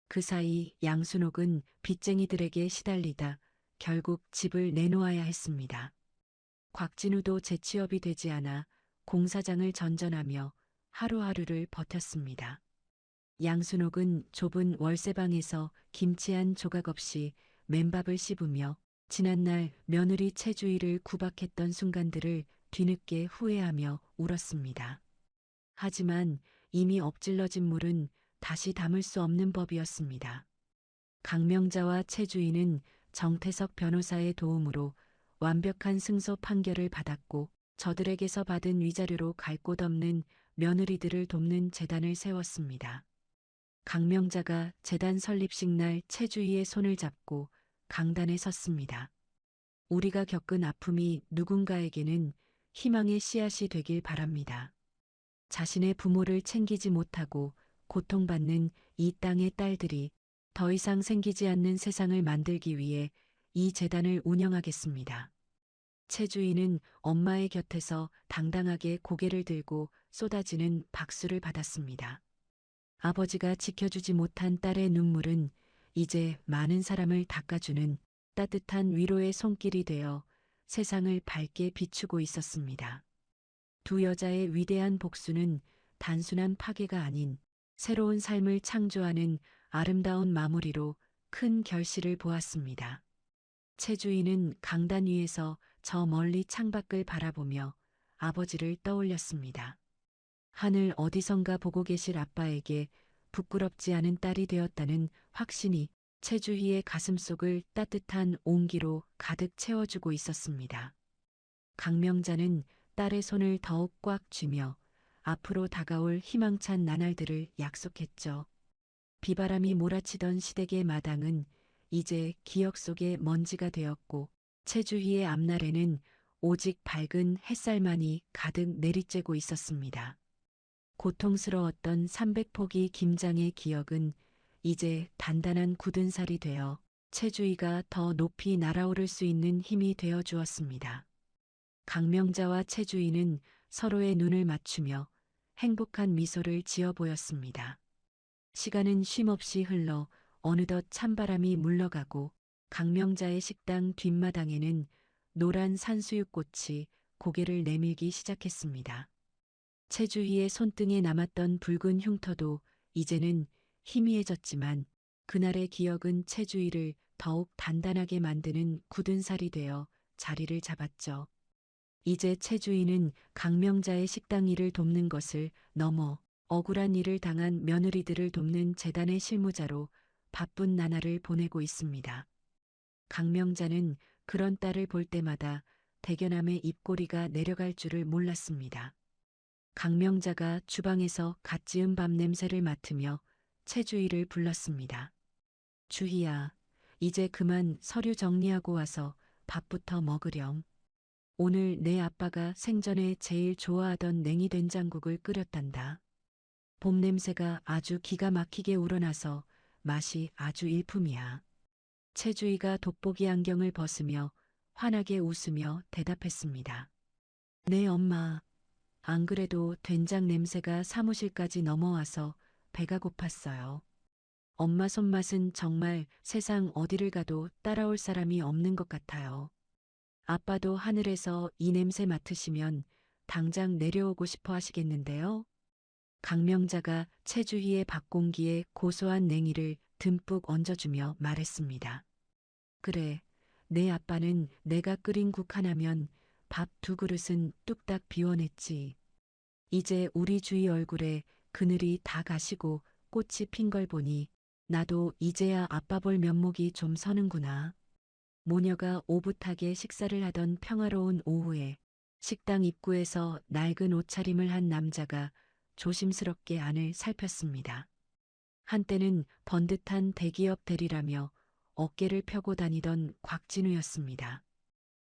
그 사이 양순옥은 빚쟁이들에게 시달리다 결국 집을 내놓아야 했습니다. 곽진우도 재취업이 되지 않아 공사장을 전전하며 하루하루를 버텼습니다. 양순옥은 좁은 월세방에서 김치 한 조각 없이 맨밥을 씹으며 지난날 며느리 최주희를 구박했던 순간들을 뒤늦게 후회하며 울었습니다. 하지만 이미 엎질러진 물은 다시 담을 수 없는 법이었습니다. 강명자와 최주희는 정태석 변호사의 도움으로 완벽한 승소 판결을 받았고 저들에게서 받은 위자료로 갈 곳 없는 며느리들을 돕는 재단을 세웠습니다. 강명자가 재단 설립식 날 최주희의 손을 잡고 강단에 섰습니다. 우리가 겪은 아픔이 누군가에게는 희망의 씨앗이 되길 바랍니다. 자신의 부모를 챙기지 못하고 고통받는 이 땅의 딸들이 더 이상 생기지 않는 세상을 만들기 위해 이 재단을 운영하겠습니다. 최 주인은 엄마의 곁에서 당당하게 고개를 들고 쏟아지는 박수를 받았습니다. 아버지가 지켜주지 못한 딸의 눈물은 이제 많은 사람을 닦아주는 따뜻한 위로의 손길이 되어 세상을 밝게 비추고 있었습니다. 두 여자의 위대한 복수는 단순한 파괴가 아닌 새로운 삶을 창조하는 아름다운 마무리로 큰 결실을 보았습니다. 최 주인은 강단 위에서 저 멀리 창밖을 바라보며 아버지를 떠올렸습니다. 하늘 어디선가 보고 계실 아빠에게 부끄럽지 않은 딸이 되었다는 확신이 최주희의 가슴속을 따뜻한 온기로 가득 채워주고 있었습니다. 강명자는 딸의 손을 더욱 꽉 쥐며 앞으로 다가올 희망찬 나날들을 약속했죠. 비바람이 몰아치던 시댁의 마당은 이제 기억 속의 먼지가 되었고 최주희의 앞날에는 오직 밝은 햇살만이 가득 내리쬐고 있었습니다. 고통스러웠던 300포기 김장의 기억은 이제 단단한 굳은 살이 되어 최주희가 더 높이 날아오를 수 있는 힘이 되어 주었습니다. 강명자와 최주희는 서로의 눈을 맞추며 행복한 미소를 지어 보였습니다. 시간은 쉼없이 흘러 어느덧 찬바람이 물러가고 강명자의 식당 뒷마당에는 노란 산수유꽃이 고개를 내밀기 시작했습니다. 최주희의 손등에 남았던 붉은 흉터도 이제는 희미해졌지만 그날의 기억은 최주희를 더욱 단단하게 만드는 굳은 살이 되어 자리를 잡았죠. 이제 최주희는 강명자의 식당 일을 돕는 것을 넘어 억울한 일을 당한 며느리들을 돕는 재단의 실무자로 바쁜 나날을 보내고 있습니다. 강명자는 그런 딸을 볼 때마다 대견함의 입꼬리가 내려갈 줄을 몰랐습니다. 강명자가 주방에서 갓 지은 밥 냄새를 맡으며 최주희를 불렀습니다. 주희야, 이제 그만 서류 정리하고 와서 밥부터 먹으렴. 오늘 내 아빠가 생전에 제일 좋아하던 냉이 된장국을 끓였단다. 봄 냄새가 아주 기가 막히게 우러나서 맛이 아주 일품이야. 최주희가 돋보기 안경을 벗으며 환하게 웃으며 대답했습니다. 네, 엄마. 안 그래도 된장 냄새가 사무실까지 넘어와서 배가 고팠어요. 엄마 손맛은 정말 세상 어디를 가도 따라올 사람이 없는 것 같아요. 아빠도 하늘에서 이 냄새 맡으시면 당장 내려오고 싶어 하시겠는데요. 강명자가 최주희의 밥 공기에 고소한 냉이를 듬뿍 얹어주며 말했습니다. 그래, 내 아빠는 내가 끓인 국 하나면 밥 2그릇은 뚝딱 비워냈지. 이제 우리 주희 얼굴에 그늘이 다 가시고 꽃이 핀 걸 보니 나도 이제야 아빠 볼 면목이 좀 서는구나. 모녀가 오붓하게 식사를 하던 평화로운 오후에 식당 입구에서 낡은 옷차림을 한 남자가 조심스럽게 안을 살폈습니다. 한때는 번듯한 대기업 대리라며 어깨를 펴고 다니던 곽진우였습니다.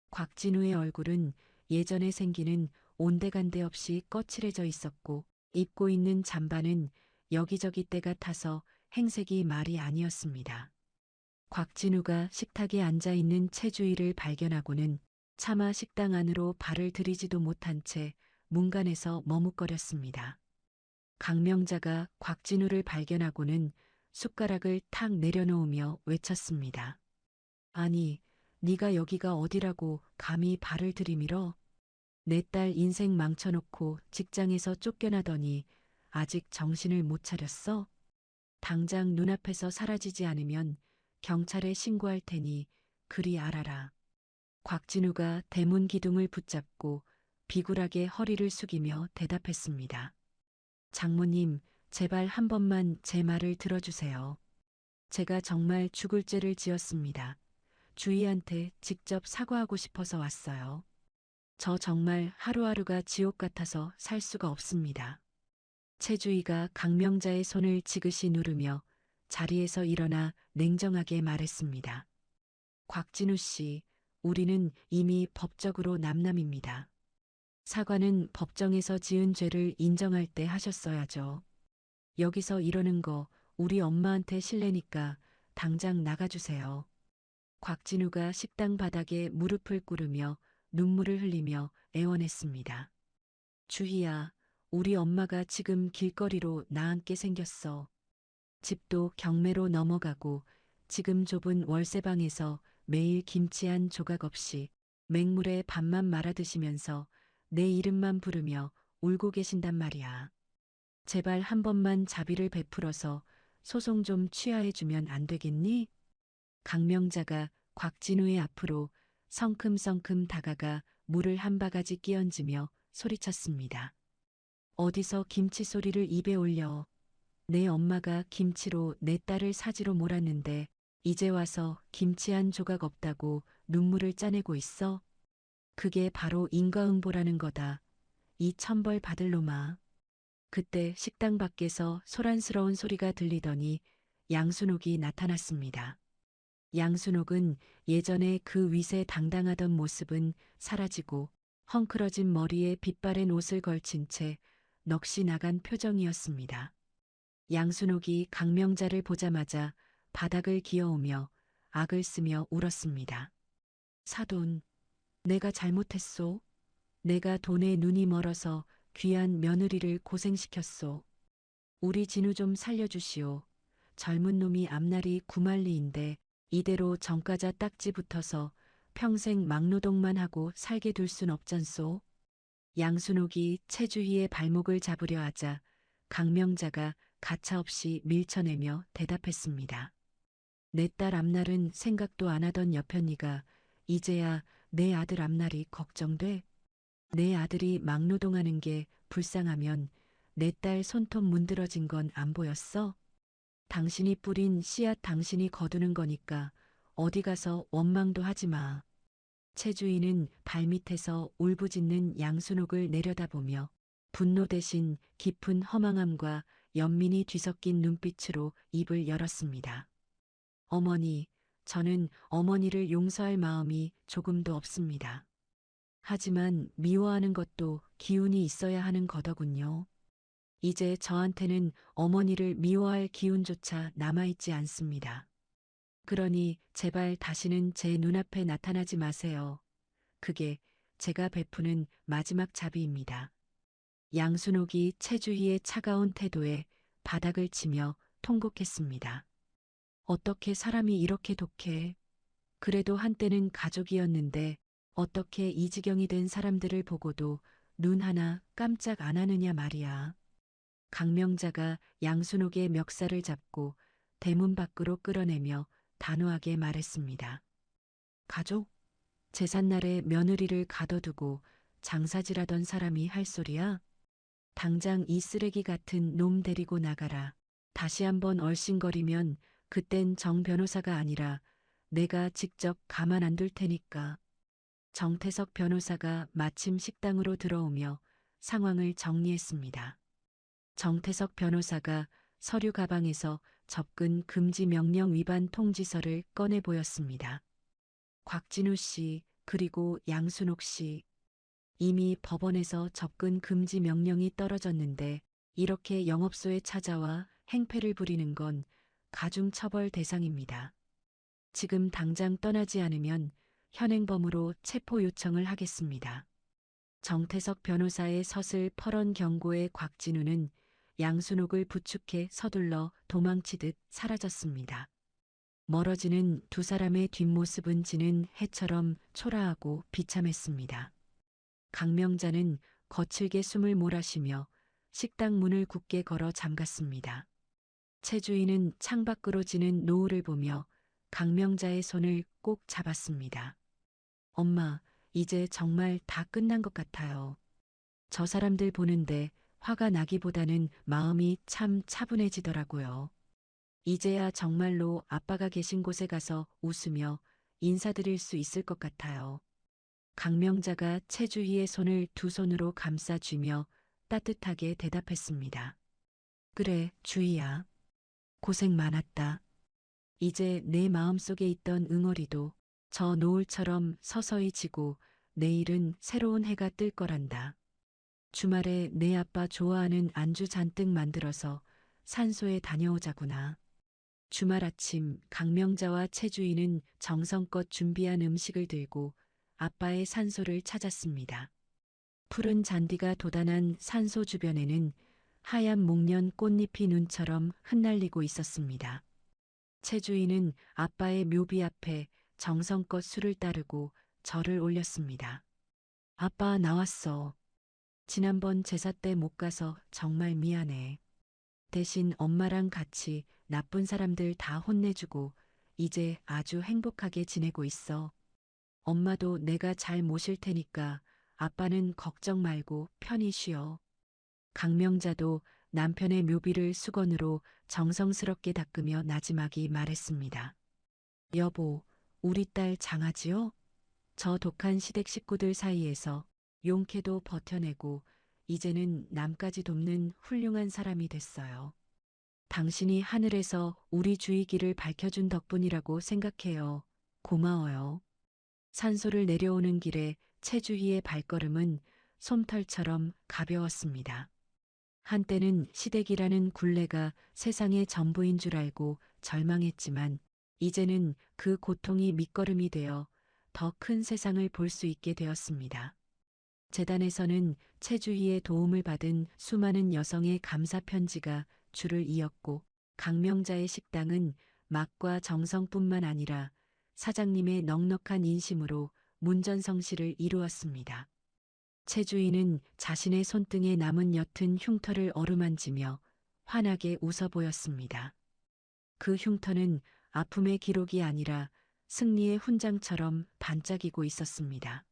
곽진우의 얼굴은 예전에 생기는 온데간데 없이 거칠해져 있었고 입고 있는 잠바는 여기저기 때가 타서 행색이 말이 아니었습니다. 곽진우가 식탁에 앉아 있는 최주희를 발견하고는 차마 식당 안으로 발을 들이지도 못한 채 문간에서 머뭇거렸습니다. 강명자가 곽진우를 발견하고는 숟가락을 탁 내려놓으며 외쳤습니다. 아니, 네가 여기가 어디라고 감히 발을 들이밀어? 내 딸 인생 망쳐놓고 직장에서 쫓겨나더니 아직 정신을 못 차렸어? 당장 눈앞에서 사라지지 않으면 경찰에 신고할 테니 그리 알아라. 곽진우가 대문 기둥을 붙잡고 비굴하게 허리를 숙이며 대답했습니다. 장모님, 제발 한 번만 제 말을 들어주세요. 제가 정말 죽을 죄를 지었습니다. 주희한테 직접 사과하고 싶어서 왔어요. 저 정말 하루하루가 지옥 같아서 살 수가 없습니다. 최주희가 강명자의 손을 지그시 누르며 자리에서 일어나 냉정하게 말했습니다. 곽진우 씨, 우리는 이미 법적으로 남남입니다. 사과는 법정에서 지은 죄를 인정할 때 하셨어야죠. 여기서 이러는 거 우리 엄마한테 실례니까 당장 나가주세요. 곽진우가 식당 바닥에 무릎을 꿇으며 눈물을 흘리며 애원했습니다. 주희야, 우리 엄마가 지금 길거리로 나앉게 생겼어. 집도 경매로 넘어가고 지금 좁은 월세방에서 매일 김치 한 조각 없이 맹물에 밥만 말아 드시면서 내 이름만 부르며 울고 계신단 말이야. 제발 한 번만 자비를 베풀어서 소송 좀 취하해 주면 안 되겠니? 강명자가 곽진우의 앞으로 성큼성큼 다가가 물을 한 바가지 끼얹으며 소리쳤습니다. 어디서 김치 소리를 입에 올려. 내 엄마가 김치로 내 딸을 사지로 몰았는데 이제 와서 김치 한 조각 없다고 눈물을 짜내고 있어? 그게 바로 인과응보라는 거다. 이 천벌 받을 놈아. 그때 식당 밖에서 소란스러운 소리가 들리더니 양순옥이 나타났습니다. 양순옥은 예전에 그 위세 당당하던 모습은 사라지고 헝클어진 머리에 빛바랜 옷을 걸친 채 넋이 나간 표정이었습니다. 양순옥이 강명자를 보자마자 바닥을 기어오며 악을 쓰며 울었습니다. 사돈, 내가 잘못했소. 내가 돈에 눈이 멀어서 귀한 며느리를 고생시켰소. 우리 진우 좀 살려주시오. 젊은 놈이 앞날이 구만리인데 이대로 정가자 딱지 붙어서 평생 막노동만 하고 살게 둘 순 없잖소. 양순옥이 최주희의 발목을 잡으려 하자 강명자가 가차없이 밀쳐내며 대답했습니다. 내 딸 앞날은 생각도 안 하던 여편이가 이제야 내 아들 앞날이 걱정돼. 내 아들이 막노동하는 게 불쌍하면 내 딸 손톱 문드러진 건 안 보였어? 당신이 뿌린 씨앗 당신이 거두는 거니까 어디 가서 원망도 하지 마. 최주인은 발밑에서 울부짖는 양순옥을 내려다보며 분노 대신 깊은 허망함과 연민이 뒤섞인 눈빛으로 입을 열었습니다. 어머니, 저는 어머니를 용서할 마음이 조금도 없습니다. 하지만 미워하는 것도 기운이 있어야 하는 거더군요. 이제 저한테는 어머니를 미워할 기운조차 남아있지 않습니다. 그러니 제발 다시는 제 눈앞에 나타나지 마세요. 그게 제가 베푸는 마지막 자비입니다. 양순옥이 최주희의 차가운 태도에 바닥을 치며 통곡했습니다. 어떻게 사람이 이렇게 독해. 그래도 한때는 가족이었는데 어떻게 이 지경이 된 사람들을 보고도 눈 하나 깜짝 안 하느냐 말이야. 강명자가 양순옥의 멱살을 잡고 대문 밖으로 끌어내며 단호하게 말했습니다. 가족? 제삿날에 며느리를 가둬두고 장사질하던 사람이 할 소리야? 당장 이 쓰레기 같은 놈 데리고 나가라. 다시 한번 얼씬거리면 그땐 정 변호사가 아니라 내가 직접 가만 안 둘 테니까. 정태석 변호사가 마침 식당으로 들어오며 상황을 정리했습니다. 정태석 변호사가 서류 가방에서 접근 금지 명령 위반 통지서를 꺼내 보였습니다. 곽진우 씨, 그리고 양순옥 씨. 이미 법원에서 접근 금지 명령이 떨어졌는데 이렇게 영업소에 찾아와 행패를 부리는 건 가중처벌 대상입니다. 지금 당장 떠나지 않으면 현행범으로 체포 요청을 하겠습니다. 정태석 변호사의 서슬 퍼런 경고에 곽진우는 양순옥을 부축해 서둘러 도망치듯 사라졌습니다. 멀어지는 두 사람의 뒷모습은 지는 해처럼 초라하고 비참했습니다. 강명자는 거칠게 숨을 몰아쉬며 식당 문을 굳게 걸어 잠갔습니다. 최주인은 창밖으로 지는 노을을 보며 강명자의 손을 꼭 잡았습니다. 엄마, 이제 정말 다 끝난 것 같아요. 저 사람들 보는데 화가 나기보다는 마음이 참 차분해지더라고요. 이제야 정말로 아빠가 계신 곳에 가서 웃으며 인사드릴 수 있을 것 같아요. 강명자가 최주희의 손을 두 손으로 감싸쥐며 따뜻하게 대답했습니다. 그래, 주희야. 고생 많았다. 이제 내 마음속에 있던 응어리도 저 노을처럼 서서히 지고 내일은 새로운 해가 뜰 거란다. 주말에 내 아빠 좋아하는 안주 잔뜩 만들어서 산소에 다녀오자구나. 주말 아침 강명자와 최주인은 정성껏 준비한 음식을 들고 아빠의 산소를 찾았습니다. 푸른 잔디가 돋아난 산소 주변에는 하얀 목련 꽃잎이 눈처럼 흩날리고 있었습니다. 최주인은 아빠의 묘비 앞에 정성껏 술을 따르고 절을 올렸습니다. 아빠 나왔어. 지난번 제사 때 못 가서 정말 미안해. 대신 엄마랑 같이 나쁜 사람들 다 혼내주고 이제 아주 행복하게 지내고 있어. 엄마도 내가 잘 모실 테니까 아빠는 걱정 말고 편히 쉬어. 강명자도 남편의 묘비를 수건으로 정성스럽게 닦으며 나지막이 말했습니다. 여보, 우리 딸 장하지요? 저 독한 시댁 식구들 사이에서 용케도 버텨내고 이제는 남까지 돕는 훌륭한 사람이 됐어요. 당신이 하늘에서 우리 주의길을 밝혀준 덕분이라고 생각해요. 고마워요. 산소를 내려오는 길에 최주희의 발걸음은 솜털처럼 가벼웠습니다. 한때는 시댁이라는 굴레가 세상의 전부인 줄 알고 절망했지만 이제는 그 고통이 밑거름이 되어 더 큰 세상을 볼 수 있게 되었습니다. 재단에서는 최주희의 도움을 받은 수많은 여성의 감사 편지가 줄을 이었고 강명자의 식당은 맛과 정성뿐만 아니라 사장님의 넉넉한 인심으로 문전성시를 이루었습니다. 최주인은 자신의 손등에 남은 옅은 흉터를 어루만지며 환하게 웃어 보였습니다. 그 흉터는 아픔의 기록이 아니라 승리의 훈장처럼 반짝이고 있었습니다.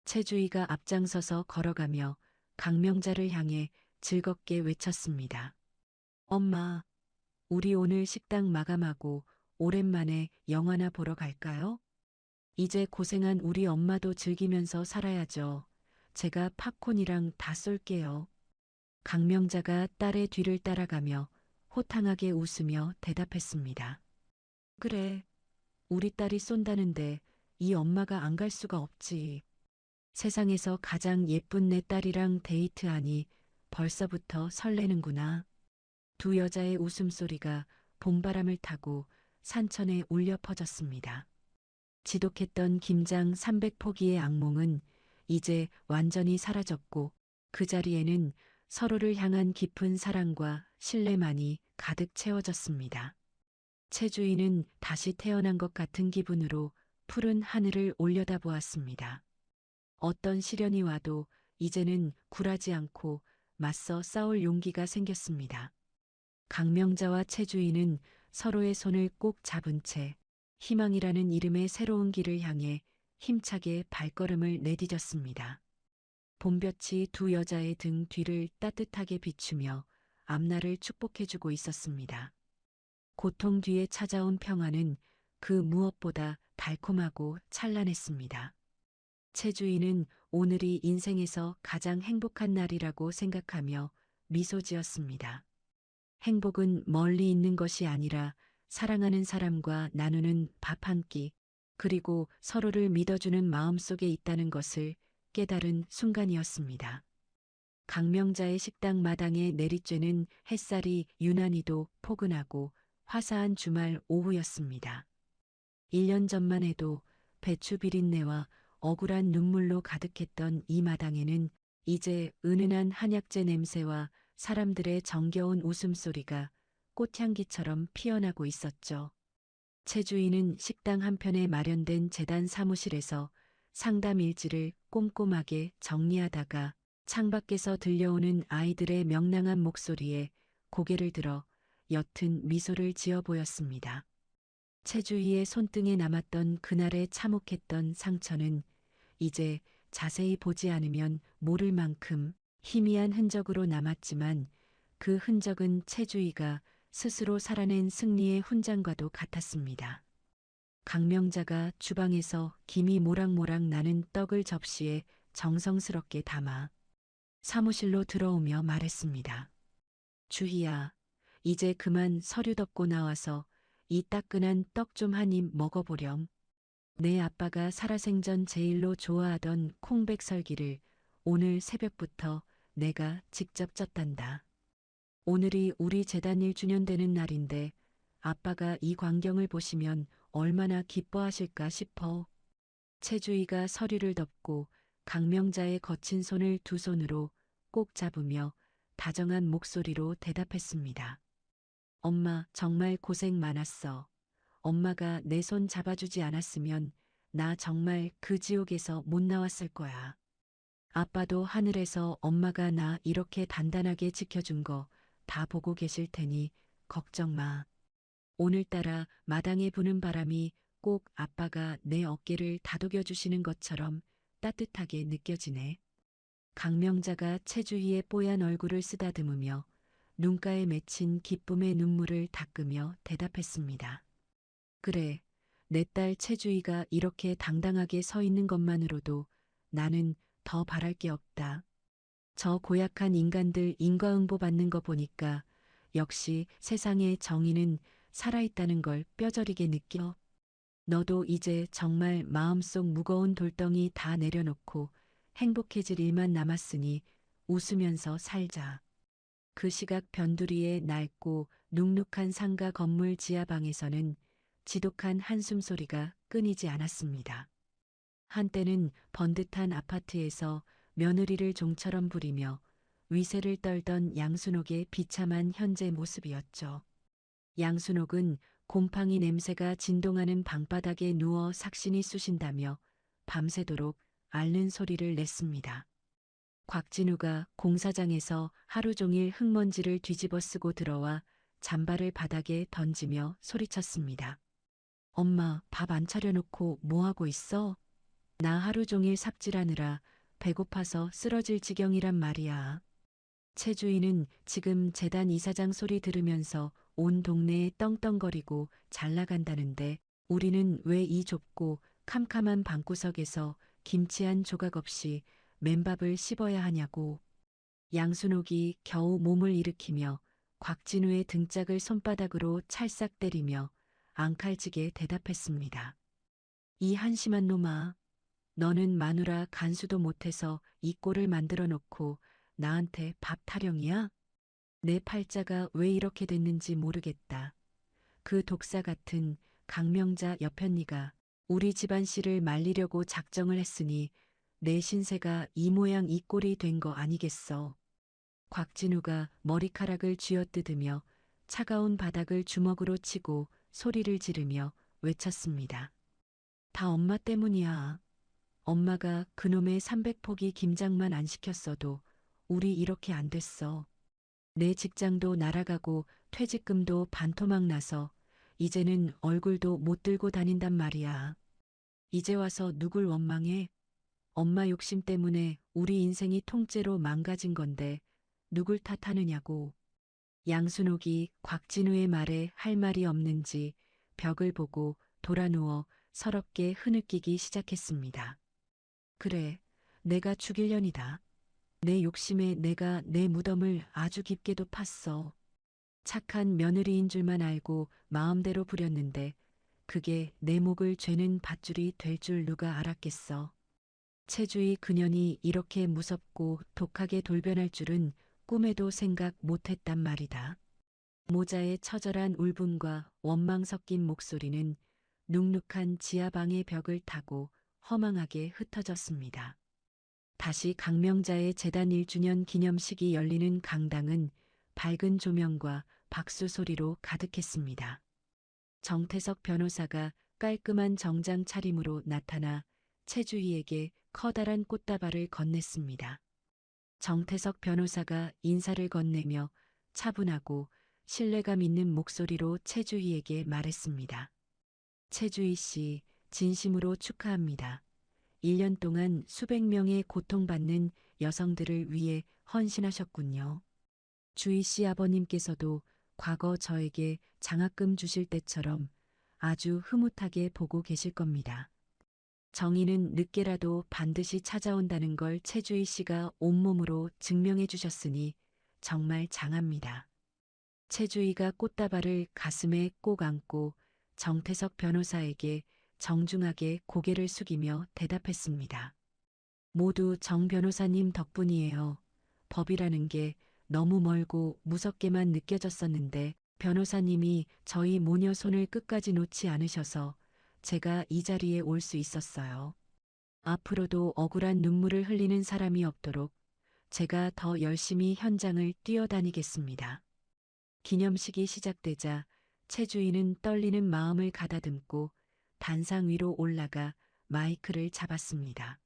최주희가 앞장서서 걸어가며 강명자를 향해 즐겁게 외쳤습니다. 엄마, 우리 오늘 식당 마감하고 오랜만에 영화나 보러 갈까요? 이제 고생한 우리 엄마도 즐기면서 살아야죠. 제가 팝콘이랑 다 쏠게요. 강명자가 딸의 뒤를 따라가며 호탕하게 웃으며 대답했습니다. 그래, 우리 딸이 쏜다는데 이 엄마가 안 갈 수가 없지. 세상에서 가장 예쁜 내 딸이랑 데이트하니 벌써부터 설레는구나. 두 여자의 웃음소리가 봄바람을 타고 산천에 울려 퍼졌습니다. 지독했던 김장 300포기의 악몽은 이제 완전히 사라졌고 그 자리에는 서로를 향한 깊은 사랑과 신뢰만이 가득 채워졌습니다. 최주인은 다시 태어난 것 같은 기분으로 푸른 하늘을 올려다보았습니다. 어떤 시련이 와도 이제는 굴하지 않고 맞서 싸울 용기가 생겼습니다. 강명자와 최주인은 서로의 손을 꼭 잡은 채 희망이라는 이름의 새로운 길을 향해 힘차게 발걸음을 내디뎠습니다. 봄볕이 두 여자의 등 뒤를 따뜻하게 비추며 앞날을 축복해주고 있었습니다. 고통 뒤에 찾아온 평화는 그 무엇보다 달콤하고 찬란했습니다. 최주인은 오늘이 인생에서 가장 행복한 날이라고 생각하며 미소 지었습니다. 행복은 멀리 있는 것이 아니라 사랑하는 사람과 나누는 밥 한 끼, 그리고 서로를 믿어주는 마음 속에 있다는 것을 깨달은 순간이었습니다. 강명자의 식당 마당에 내리쬐는 햇살이 유난히도 포근하고 화사한 주말 오후였습니다. 1년 전만 해도 배추 비린내와 억울한 눈물로 가득했던 이 마당에는 이제 은은한 한약재 냄새와 사람들의 정겨운 웃음소리가 꽃향기처럼 피어나고 있었죠. 최주인은 식당 한편에 마련된 재단 사무실에서 상담 일지를 꼼꼼하게 정리하다가 창밖에서 들려오는 아이들의 명랑한 목소리에 고개를 들어 옅은 미소를 지어 보였습니다. 최주희의 손등에 남았던 그날의 참혹했던 상처는 이제 자세히 보지 않으면 모를 만큼 희미한 흔적으로 남았지만 그 흔적은 최주희가 스스로 살아낸 승리의 훈장과도 같았습니다. 강명자가 주방에서 김이 모락모락 나는 떡을 접시에 정성스럽게 담아 사무실로 들어오며 말했습니다. 주희야, 이제 그만 서류 덮고 나와서 이 따끈한 떡 좀 한 입 먹어보렴. 내 아빠가 살아생전 제일로 좋아하던 콩백설기를 오늘 새벽부터 내가 직접 쪘단다. 오늘이 우리 재단 1주년 되는 날인데 아빠가 이 광경을 보시면 얼마나 기뻐하실까 싶어. 채주이가 서류를 덮고 강명자의 거친 손을 두 손으로 꼭 잡으며 다정한 목소리로 대답했습니다. 엄마, 정말 고생 많았어. 엄마가 내 손 잡아주지 않았으면 나 정말 그 지옥에서 못 나왔을 거야. 아빠도 하늘에서 엄마가 나 이렇게 단단하게 지켜준 거 다 보고 계실 테니 걱정 마. 오늘따라 마당에 부는 바람이 꼭 아빠가 내 어깨를 다독여 주시는 것처럼 따뜻하게 느껴지네. 강명자가 채주희의 뽀얀 얼굴을 쓰다듬으며 눈가에 맺힌 기쁨의 눈물을 닦으며 대답했습니다. 그래, 내 딸 채주희가 이렇게 당당하게 서 있는 것만으로도 나는 더 바랄 게 없다. 저 고약한 인간들 인과응보 받는 거 보니까 역시 세상의 정의는 살아있다는 걸 뼈저리게 느껴. 너도 이제 정말 마음속 무거운 돌덩이 다 내려놓고 행복해질 일만 남았으니 웃으면서 살자. 그 시각 변두리의 낡고 눅눅한 상가 건물 지하방에서는 지독한 한숨 소리가 끊이지 않았습니다. 한때는 번듯한 아파트에서 며느리를 종처럼 부리며 위세를 떨던 양순옥의 비참한 현재 모습이었죠. 양순옥은 곰팡이 냄새가 진동하는 방바닥에 누워 삭신이 쑤신다며 밤새도록 앓는 소리를 냈습니다. 곽진우가 공사장에서 하루 종일 흙먼지를 뒤집어 쓰고 들어와 잠바를 바닥에 던지며 소리쳤습니다. 엄마, 밥 안 차려놓고 뭐하고 있어? 나 하루 종일 삽질하느라 배고파서 쓰러질 지경이란 말이야. 채주인은 지금 재단 이사장 소리 들으면서 온 동네에 떵떵거리고 잘 나간다는데 우리는 왜 이 좁고 캄캄한 방구석에서 김치 한 조각 없이 맨밥을 씹어야 하냐고. 양순옥이 겨우 몸을 일으키며 곽진우의 등짝을 손바닥으로 찰싹 때리며 앙칼지게 대답했습니다. 이 한심한 놈아. 너는 마누라 간수도 못해서 이 꼴을 만들어 놓고 나한테 밥 타령이야? 내 팔자가 왜 이렇게 됐는지 모르겠다. 그 독사 같은 강명자 여편니가 우리 집안 씨를 말리려고 작정을 했으니 내 신세가 이 모양 이 꼴이 된 거 아니겠어. 곽진우가 머리카락을 쥐어뜯으며 차가운 바닥을 주먹으로 치고 소리를 지르며 외쳤습니다. 다 엄마 때문이야. 엄마가 그놈의 300포기 김장만 안 시켰어도 우리 이렇게 안 됐어. 내 직장도 날아가고 퇴직금도 반토막 나서 이제는 얼굴도 못 들고 다닌단 말이야. 이제 와서 누굴 원망해? 엄마 욕심 때문에 우리 인생이 통째로 망가진 건데 누굴 탓하느냐고. 양순옥이 곽진우의 말에 할 말이 없는지 벽을 보고 돌아누워 서럽게 흐느끼기 시작했습니다. 그래, 내가 죽일년이다. 내 욕심에 내가 내 무덤을 아주 깊게도 팠어. 착한 며느리인 줄만 알고 마음대로 부렸는데 그게 내 목을 죄는 밧줄이 될 줄 누가 알았겠어. 채주의 그년이 이렇게 무섭고 독하게 돌변할 줄은 꿈에도 생각 못했단 말이다. 모자의 처절한 울분과 원망 섞인 목소리는 눅눅한 지하방의 벽을 타고 허망하게 흩어졌습니다. 다시 강명자의 재단 1주년 기념식이 열리는 강당은 밝은 조명과 박수 소리로 가득했습니다. 정태석 변호사가 깔끔한 정장 차림으로 나타나 채주희에게 커다란 꽃다발을 건넸습니다. 정태석 변호사가 인사를 건네며 차분하고 신뢰감 있는 목소리로 채주희에게 말했습니다. 채주희 씨, 진심으로 축하합니다. 1년 동안 수백 명의 고통받는 여성들을 위해 헌신하셨군요. 주희 씨 아버님께서도 과거 저에게 장학금 주실 때처럼 아주 흐뭇하게 보고 계실 겁니다. 정의는 늦게라도 반드시 찾아온다는 걸 채주희 씨가 온몸으로 증명해 주셨으니 정말 장합니다. 채주희가 꽃다발을 가슴에 꼭 안고 정태석 변호사에게 정중하게 고개를 숙이며 대답했습니다. 모두 정 변호사님 덕분이에요. 법이라는 게 너무 멀고 무섭게만 느껴졌었는데 변호사님이 저희 모녀 손을 끝까지 놓지 않으셔서 제가 이 자리에 올 수 있었어요. 앞으로도 억울한 눈물을 흘리는 사람이 없도록 제가 더 열심히 현장을 뛰어다니겠습니다. 기념식이 시작되자 최 주인은 떨리는 마음을 가다듬고 단상 위로 올라가 마이크를 잡았습니다.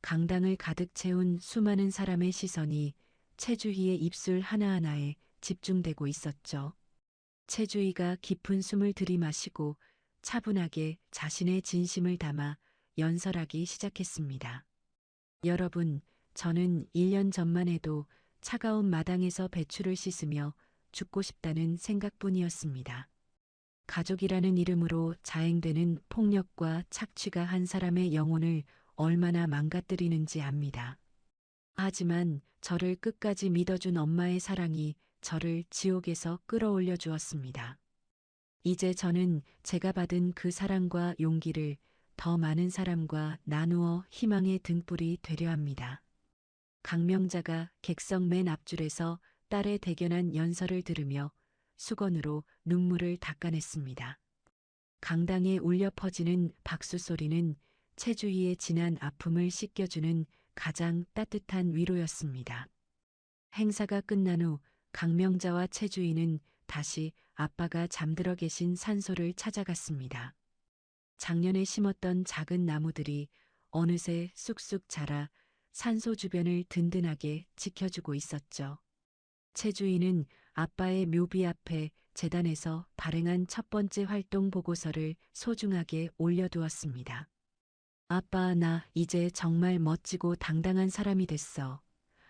강당을 가득 채운 수많은 사람의 시선이 최주희의 입술 하나하나에 집중되고 있었죠. 최주희가 깊은 숨을 들이마시고 차분하게 자신의 진심을 담아 연설하기 시작했습니다. 여러분, 저는 1년 전만 해도 차가운 마당에서 배추를 씻으며 죽고 싶다는 생각뿐이었습니다. 가족이라는 이름으로 자행되는 폭력과 착취가 한 사람의 영혼을 얼마나 망가뜨리는지 압니다. 하지만 저를 끝까지 믿어준 엄마의 사랑이 저를 지옥에서 끌어올려 주었습니다. 이제 저는 제가 받은 그 사랑과 용기를 더 많은 사람과 나누어 희망의 등불이 되려 합니다. 강명자가 객석 맨 앞줄에서 딸의 대견한 연설을 들으며 수건으로 눈물을 닦아냈습니다. 강당에 울려 퍼지는 박수 소리는 최주희의 진한 아픔을 씻겨주는 가장 따뜻한 위로였습니다. 행사가 끝난 후 강명자와 최주희는 다시 아빠가 잠들어 계신 산소를 찾아갔습니다. 작년에 심었던 작은 나무들이 어느새 쑥쑥 자라 산소 주변을 든든하게 지켜주고 있었죠. 최주희는 아빠의 묘비 앞에 재단에서 발행한 첫 번째 활동 보고서를 소중하게 올려두었습니다. 아빠, 나 이제 정말 멋지고 당당한 사람이 됐어.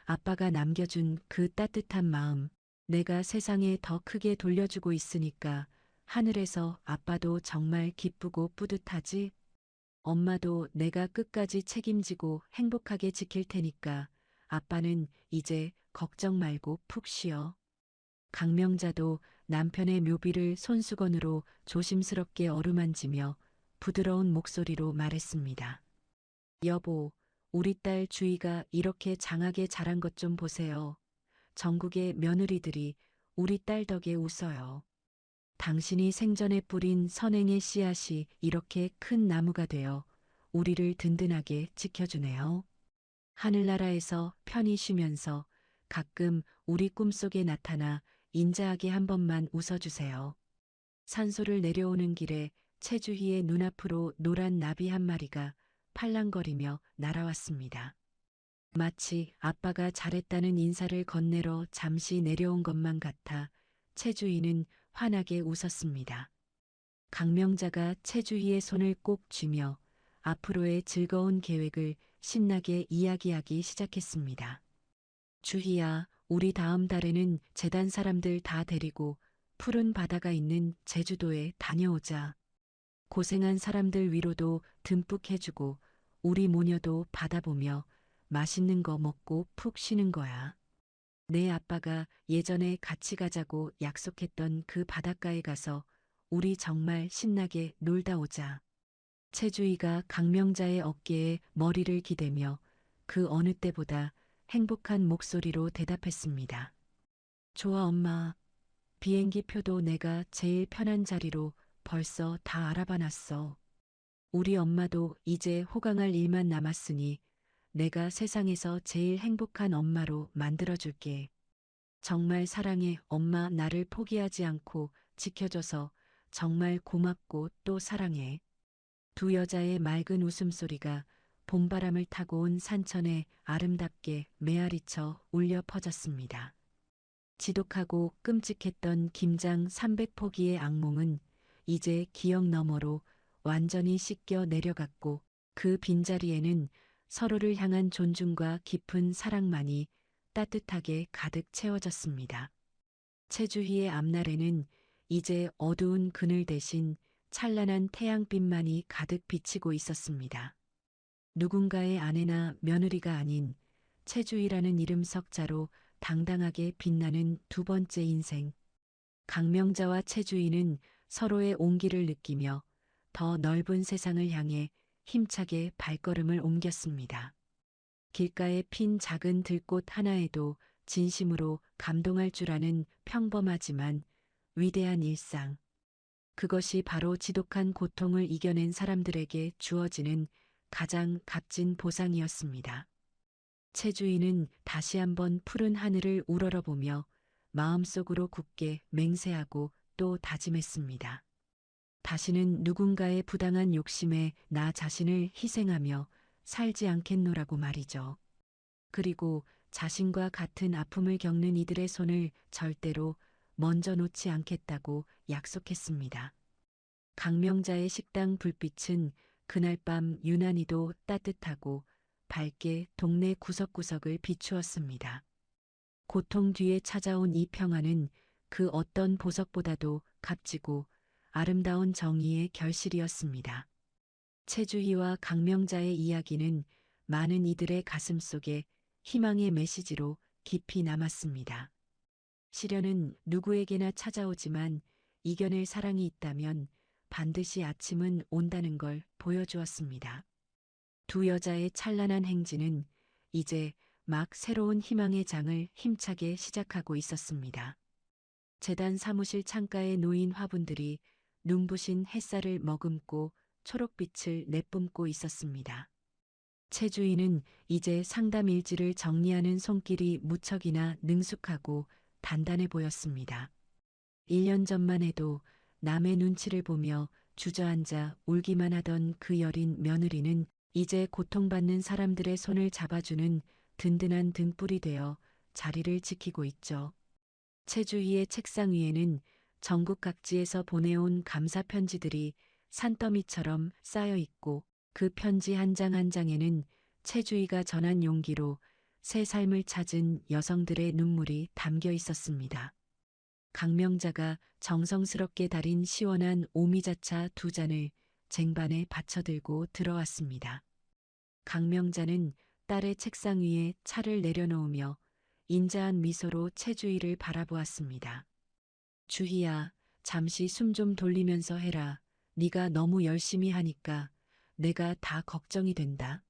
아빠가 남겨준 그 따뜻한 마음, 내가 세상에 더 크게 돌려주고 있으니까 하늘에서 아빠도 정말 기쁘고 뿌듯하지? 엄마도 내가 끝까지 책임지고 행복하게 지킬 테니까 아빠는 이제 걱정 말고 푹 쉬어. 강명자도 남편의 묘비를 손수건으로 조심스럽게 어루만지며 부드러운 목소리로 말했습니다. 여보, 우리 딸 주희가 이렇게 장하게 자란 것 좀 보세요. 전국의 며느리들이 우리 딸 덕에 웃어요. 당신이 생전에 뿌린 선행의 씨앗이 이렇게 큰 나무가 되어 우리를 든든하게 지켜주네요. 하늘나라에서 편히 쉬면서 가끔 우리 꿈속에 나타나 인자하게 한 번만 웃어주세요. 산소를 내려오는 길에 최주희의 눈앞으로 노란 나비 한 마리가 팔랑거리며 날아왔습니다. 마치 아빠가 잘했다는 인사를 건네러 잠시 내려온 것만 같아 최주희는 환하게 웃었습니다. 강명자가 최주희의 손을 꼭 쥐며 앞으로의 즐거운 계획을 신나게 이야기하기 시작했습니다. 주희야, 우리 다음 달에는 재단 사람들 다 데리고 푸른 바다가 있는 제주도에 다녀오자. 고생한 사람들 위로도 듬뿍 해주고 우리 모녀도 바다 보며 맛있는 거 먹고 푹 쉬는 거야. 내 아빠가 예전에 같이 가자고 약속했던 그 바닷가에 가서 우리 정말 신나게 놀다 오자. 최주희가 강명자의 어깨에 머리를 기대며 그 어느 때보다 행복한 목소리로 대답했습니다. 좋아, 엄마. 비행기 표도 내가 제일 편한 자리로 벌써 다 알아봐 놨어. 우리 엄마도 이제 호강할 일만 남았으니 내가 세상에서 제일 행복한 엄마로 만들어줄게. 정말 사랑해, 엄마. 나를 포기하지 않고 지켜줘서 정말 고맙고 또 사랑해. 두 여자의 맑은 웃음소리가 봄바람을 타고 온 산천에 아름답게 메아리쳐 울려 퍼졌습니다. 지독하고 끔찍했던 김장 300포기의 악몽은 이제 기억 너머로 완전히 씻겨 내려갔고 그 빈자리에는 서로를 향한 존중과 깊은 사랑만이 따뜻하게 가득 채워졌습니다. 최주희의 앞날에는 이제 어두운 그늘 대신 찬란한 태양빛만이 가득 비치고 있었습니다. 누군가의 아내나 며느리가 아닌 최주희라는 이름 석자로 당당하게 빛나는 두 번째 인생. 강명자와 최주희는 서로의 온기를 느끼며 더 넓은 세상을 향해 힘차게 발걸음을 옮겼습니다. 길가에 핀 작은 들꽃 하나에도 진심으로 감동할 줄 아는 평범하지만 위대한 일상. 그것이 바로 지독한 고통을 이겨낸 사람들에게 주어지는 가장 값진 보상이었습니다. 최주인은 다시 한번 푸른 하늘을 우러러보며 마음속으로 굳게 맹세하고 또 다짐했습니다. 다시는 누군가의 부당한 욕심에 나 자신을 희생하며 살지 않겠노라고 말이죠. 그리고 자신과 같은 아픔을 겪는 이들의 손을 절대로 먼저 놓지 않겠다고 약속했습니다. 강명자의 식당 불빛은 그날 밤 유난히도 따뜻하고 밝게 동네 구석구석을 비추었습니다. 고통 뒤에 찾아온 이 평화는 그 어떤 보석보다도 값지고 아름다운 정의의 결실이었습니다. 최주희와 강명자의 이야기는 많은 이들의 가슴 속에 희망의 메시지로 깊이 남았습니다. 시련은 누구에게나 찾아오지만 이겨낼 사랑이 있다면 반드시 아침은 온다는 걸 보여주었습니다. 두 여자의 찬란한 행진은 이제 막 새로운 희망의 장을 힘차게 시작하고 있었습니다. 재단 사무실 창가에 놓인 화분들이 눈부신 햇살을 머금고 초록빛을 내뿜고 있었습니다. 최주인은 이제 상담 일지를 정리하는 손길이 무척이나 능숙하고 단단해 보였습니다. 1년 전만 해도 남의 눈치를 보며 주저앉아 울기만 하던 그 여린 며느리는 이제 고통받는 사람들의 손을 잡아주는 든든한 등불이 되어 자리를 지키고 있죠. 최주희의 책상 위에는 전국 각지에서 보내온 감사 편지들이 산더미처럼 쌓여 있고 그 편지 한 장 한 장에는 최주희가 전한 용기로 새 삶을 찾은 여성들의 눈물이 담겨 있었습니다. 강명자가 정성스럽게 달인 시원한 오미자차 2잔을 쟁반에 받쳐들고 들어왔습니다. 강명자는 딸의 책상 위에 차를 내려놓으며 인자한 미소로 최주희를 바라보았습니다. 주희야, 잠시 숨 좀 돌리면서 해라. 네가 너무 열심히 하니까 내가 다 걱정이 된다.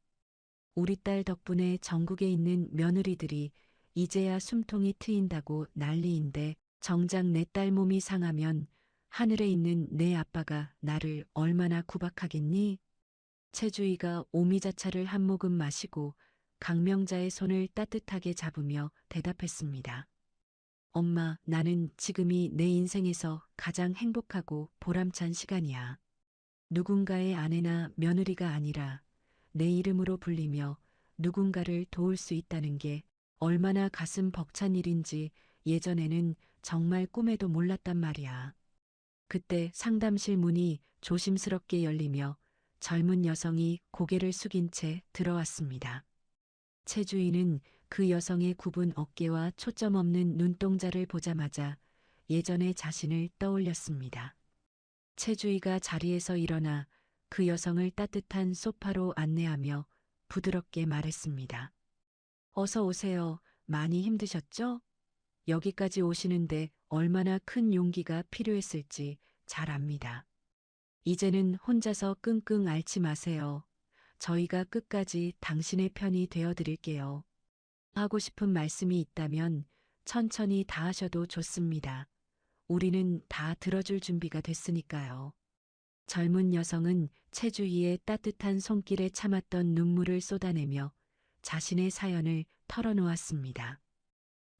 우리 딸 덕분에 전국에 있는 며느리들이 이제야 숨통이 트인다고 난리인데 정작 내 딸 몸이 상하면 하늘에 있는 내 아빠가 나를 얼마나 구박하겠니? 최주희가 오미자차를 한 모금 마시고 강명자의 손을 따뜻하게 잡으며 대답했습니다. 엄마, 나는 지금이 내 인생에서 가장 행복하고 보람찬 시간이야. 누군가의 아내나 며느리가 아니라 내 이름으로 불리며 누군가를 도울 수 있다는 게 얼마나 가슴 벅찬 일인지 예전에는 정말 꿈에도 몰랐단 말이야. 그때 상담실 문이 조심스럽게 열리며 젊은 여성이 고개를 숙인 채 들어왔습니다. 최주인은 그 여성의 굽은 어깨와 초점 없는 눈동자를 보자마자 예전의 자신을 떠올렸습니다. 최주희가 자리에서 일어나 그 여성을 따뜻한 소파로 안내하며 부드럽게 말했습니다. 어서 오세요. 많이 힘드셨죠? 여기까지 오시는데 얼마나 큰 용기가 필요했을지 잘 압니다. 이제는 혼자서 끙끙 앓지 마세요. 저희가 끝까지 당신의 편이 되어 드릴게요. 하고 싶은 말씀이 있다면 천천히 다 하셔도 좋습니다. 우리는 다 들어줄 준비가 됐으니까요. 젊은 여성은 최주희의 따뜻한 손길에 참았던 눈물을 쏟아내며 자신의 사연을 털어놓았습니다.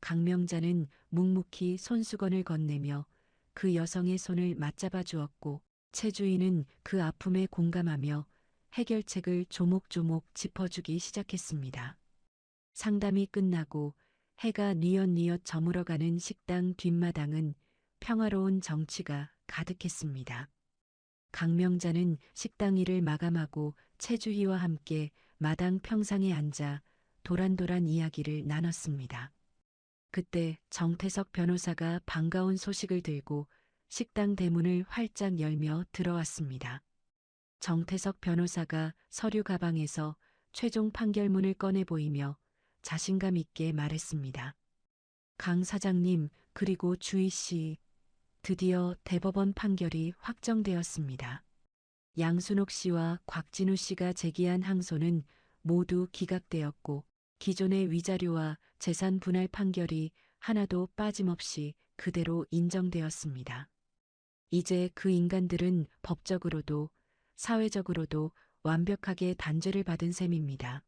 강명자는 묵묵히 손수건을 건네며 그 여성의 손을 맞잡아 주었고 최주희는 그 아픔에 공감하며 해결책을 조목조목 짚어주기 시작했습니다. 상담이 끝나고 해가 뉘엿뉘엿 저물어가는 식당 뒷마당은 평화로운 정취가 가득했습니다. 강명자는 식당 일을 마감하고 최주희와 함께 마당 평상에 앉아 도란도란 이야기를 나눴습니다. 그때 정태석 변호사가 반가운 소식을 들고 식당 대문을 활짝 열며 들어왔습니다. 정태석 변호사가 서류 가방에서 최종 판결문을 꺼내 보이며 자신감 있게 말했습니다. 강 사장님, 그리고 주희 씨, 드디어 대법원 판결이 확정되었습니다. 양순옥 씨와 곽진우 씨가 제기한 항소는 모두 기각되었고 기존의 위자료와 재산 분할 판결이 하나도 빠짐없이 그대로 인정되었습니다. 이제 그 인간들은 법적으로도 사회적으로도 완벽하게 단죄를 받은 셈입니다.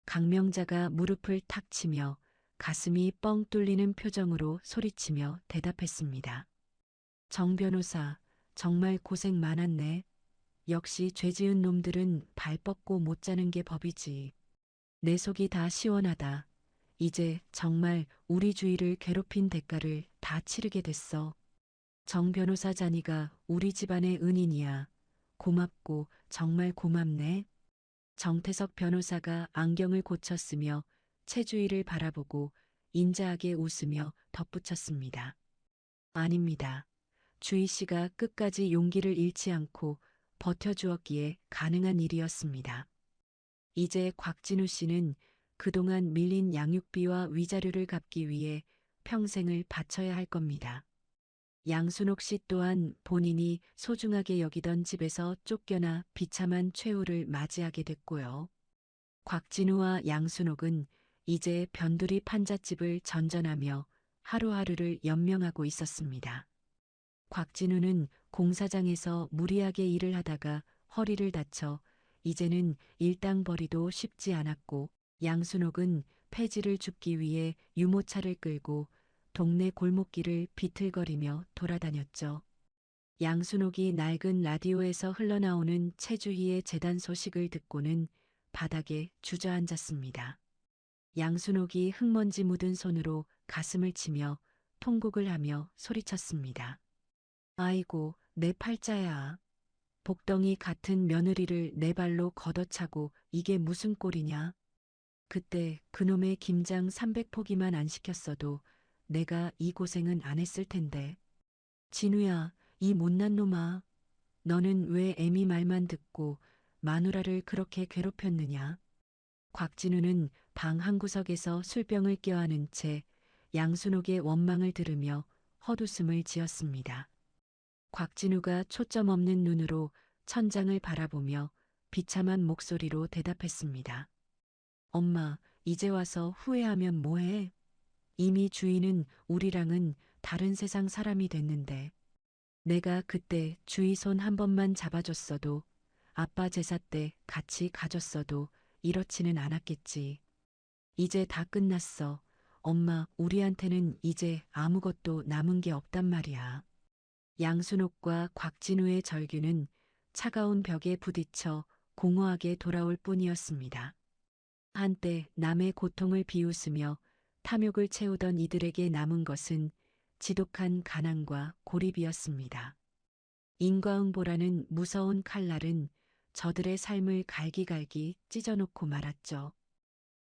강명자가 무릎을 탁 치며 가슴이 뻥 뚫리는 표정으로 소리치며 대답했습니다. 정 변호사, 정말 고생 많았네. 역시 죄 지은 놈들은 발 뻗고 못 자는 게 법이지. 내 속이 다 시원하다. 이제 정말 우리 주위를 괴롭힌 대가를 다 치르게 됐어. 정 변호사 자니가 우리 집안의 은인이야. 고맙고 정말 고맙네. 정태석 변호사가 안경을 고쳤으며 최주희를 바라보고 인자하게 웃으며 덧붙였습니다. 아닙니다. 주희 씨가 끝까지 용기를 잃지 않고 버텨주었기에 가능한 일이었습니다. 이제 곽진우 씨는 그동안 밀린 양육비와 위자료를 갚기 위해 평생을 바쳐야 할 겁니다. 양순옥 씨 또한 본인이 소중하게 여기던 집에서 쫓겨나 비참한 최후를 맞이하게 됐고요. 곽진우와 양순옥은 이제 변두리 판잣집을 전전하며 하루하루를 연명하고 있었습니다. 곽진우는 공사장에서 무리하게 일을 하다가 허리를 다쳐 이제는 일당벌이도 쉽지 않았고 양순옥은 폐지를 줍기 위해 유모차를 끌고 동네 골목길을 비틀거리며 돌아다녔죠. 양순옥이 낡은 라디오에서 흘러나오는 최주희의 재단 소식을 듣고는 바닥에 주저앉았습니다. 양순옥이 흙먼지 묻은 손으로 가슴을 치며 통곡을 하며 소리쳤습니다. 아이고, 내 팔자야. 복덩이 같은 며느리를 내 발로 걷어차고 이게 무슨 꼴이냐. 그때 그놈의 김장 300포기만 안 시켰어도 내가 이 고생은 안 했을 텐데. 진우야, 이 못난 놈아. 너는 왜 애미 말만 듣고 마누라를 그렇게 괴롭혔느냐. 곽진우는 방 한구석에서 술병을 껴안은 채 양순옥의 원망을 들으며 헛웃음을 지었습니다. 곽진우가 초점 없는 눈으로 천장을 바라보며 비참한 목소리로 대답했습니다. 엄마, 이제 와서 후회하면 뭐해? 이미 주희는 우리랑은 다른 세상 사람이 됐는데 내가 그때 주희 손 한 번만 잡아줬어도 아빠 제사 때 같이 가줬어도 이렇지는 않았겠지. 이제 다 끝났어. 엄마, 우리한테는 이제 아무것도 남은 게 없단 말이야. 양순옥과 곽진우의 절규는 차가운 벽에 부딪혀 공허하게 돌아올 뿐이었습니다. 한때 남의 고통을 비웃으며 탐욕을 채우던 이들에게 남은 것은 지독한 가난과 고립이었습니다. 인과응보라는 무서운 칼날은 저들의 삶을 갈기갈기 찢어놓고 말았죠.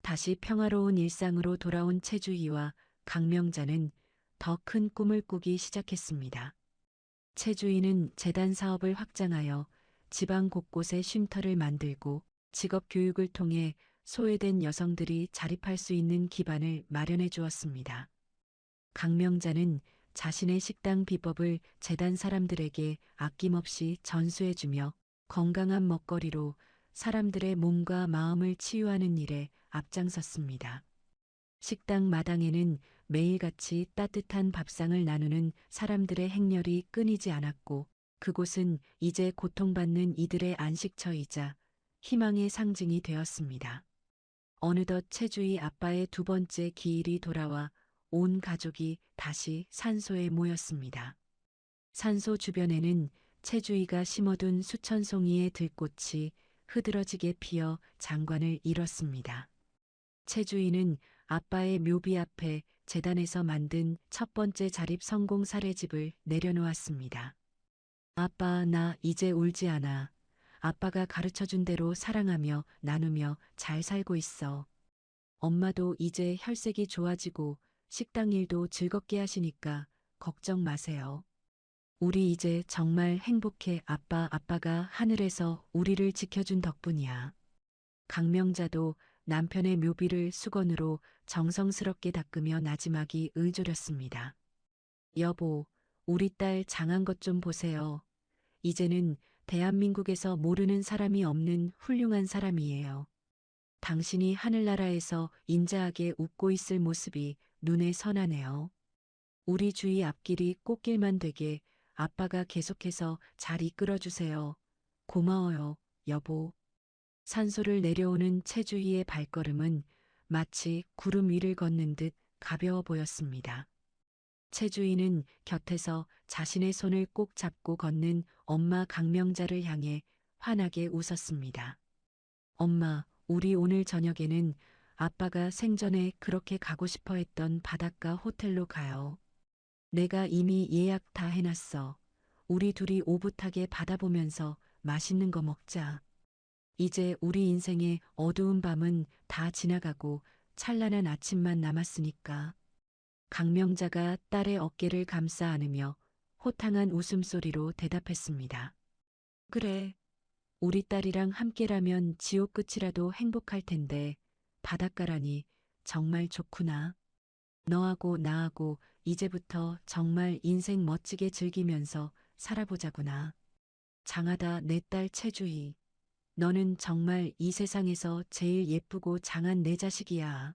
다시 평화로운 일상으로 돌아온 최주희와 강명자는 더 큰 꿈을 꾸기 시작했습니다. 최주희는 재단 사업을 확장하여 지방 곳곳에 쉼터를 만들고 직업 교육을 통해 소외된 여성들이 자립할 수 있는 기반을 마련해 주었습니다. 강명자는 자신의 식당 비법을 재단 사람들에게 아낌없이 전수해주며 건강한 먹거리로 사람들의 몸과 마음을 치유하는 일에 앞장섰습니다. 식당 마당에는 매일같이 따뜻한 밥상을 나누는 사람들의 행렬이 끊이지 않았고 그곳은 이제 고통받는 이들의 안식처이자 희망의 상징이 되었습니다. 어느덧 최주희 아빠의 두 번째 기일이 돌아와 온 가족이 다시 산소에 모였습니다. 산소 주변에는 최주희가 심어둔 수천 송이의 들꽃이 흐드러지게 피어 장관을 이뤘습니다. 최주희는 아빠의 묘비 앞에 재단에서 만든 첫 번째 자립 성공 사례집을 내려놓았습니다. 아빠, 나 이제 울지 않아. 아빠가 가르쳐준 대로 사랑하며 나누며 잘 살고 있어. 엄마도 이제 혈색이 좋아지고 식당 일도 즐겁게 하시니까 걱정 마세요. 우리 이제 정말 행복해. 아빠가 하늘에서 우리를 지켜준 덕분이야. 강명자도 남편의 묘비를 수건으로 정성스럽게 닦으며 나지막이 을조렸습니다. 여보, 우리 딸 장한 것 좀 보세요. 이제는 대한민국에서 모르는 사람이 없는 훌륭한 사람이에요. 당신이 하늘나라에서 인자하게 웃고 있을 모습이 눈에 선하네요. 우리 주위 앞길이 꽃길만 되게 아빠가 계속해서 잘 이끌어 주세요. 고마워요, 여보. 산소를 내려오는 채주희의 발걸음은 마치 구름 위를 걷는 듯 가벼워 보였습니다. 채주희는 곁에서 자신의 손을 꼭 잡고 걷는 엄마 강명자를 향해 환하게 웃었습니다. 엄마, 우리 오늘 저녁에는 아빠가 생전에 그렇게 가고 싶어 했던 바닷가 호텔로 가요. 내가 이미 예약 다 해놨어. 우리 둘이 오붓하게 바다 보면서 맛있는 거 먹자. 이제 우리 인생의 어두운 밤은 다 지나가고 찬란한 아침만 남았으니까. 강명자가 딸의 어깨를 감싸 안으며 호탕한 웃음소리로 대답했습니다. 그래. 우리 딸이랑 함께라면 지옥 끝이라도 행복할 텐데 바닷가라니 정말 좋구나. 너하고 나하고 이제부터 정말 인생 멋지게 즐기면서 살아보자구나. 장하다 내 딸 채주희. 너는 정말 이 세상에서 제일 예쁘고 장한 내 자식이야.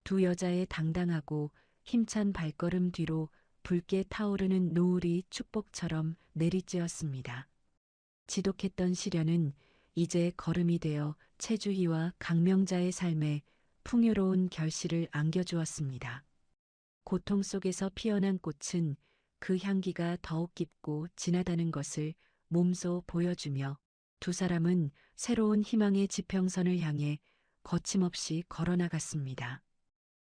두 여자의 당당하고 힘찬 발걸음 뒤로 붉게 타오르는 노을이 축복처럼 내리쬐었습니다. 지독했던 시련은 이제 걸음이 되어 채주희와 강명자의 삶에 풍요로운 결실을 안겨주었습니다. 고통 속에서 피어난 꽃은 그 향기가 더욱 깊고 진하다는 것을 몸소 보여주며 두 사람은 새로운 희망의 지평선을 향해 거침없이 걸어나갔습니다.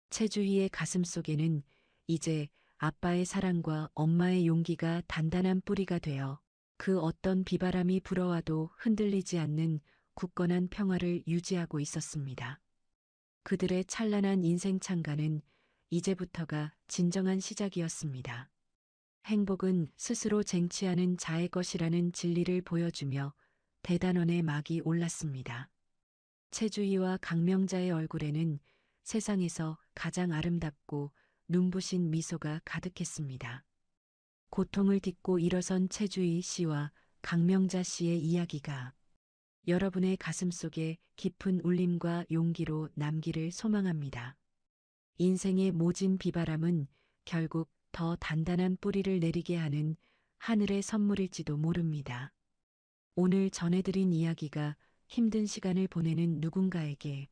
채주희의 가슴 속에는 이제 아빠의 사랑과 엄마의 용기가 단단한 뿌리가 되어 그 어떤 비바람이 불어와도 흔들리지 않는 굳건한 평화를 유지하고 있었습니다. 그들의 찬란한 인생 창가는 이제부터가 진정한 시작이었습니다. 행복은 스스로 쟁취하는 자의 것이라는 진리를 보여주며 대단원의 막이 올랐습니다. 채주희와 강명자의 얼굴에는 세상에서 가장 아름답고 눈부신 미소가 가득했습니다. 고통을 딛고 일어선 채주희 씨와 강명자 씨의 이야기가 여러분의 가슴 속에 깊은 울림과 용기로 남기를 소망합니다. 인생의 모진 비바람은 결국 더 단단한 뿌리를 내리게 하는 하늘의 선물일지도 모릅니다. 오늘 전해드린 이야기가 힘든 시간을 보내는 누군가에게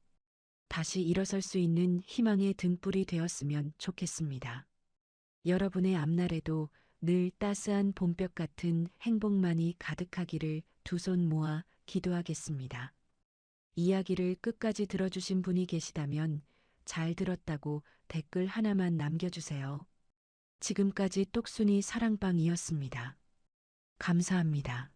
다시 일어설 수 있는 희망의 등불이 되었으면 좋겠습니다. 여러분의 앞날에도 늘 따스한 봄볕 같은 행복만이 가득하기를 두 손 모아 기도하겠습니다. 이야기를 끝까지 들어주신 분이 계시다면 잘 들었다고 댓글 하나만 남겨주세요. 지금까지 똑순이 사랑방이었습니다. 감사합니다.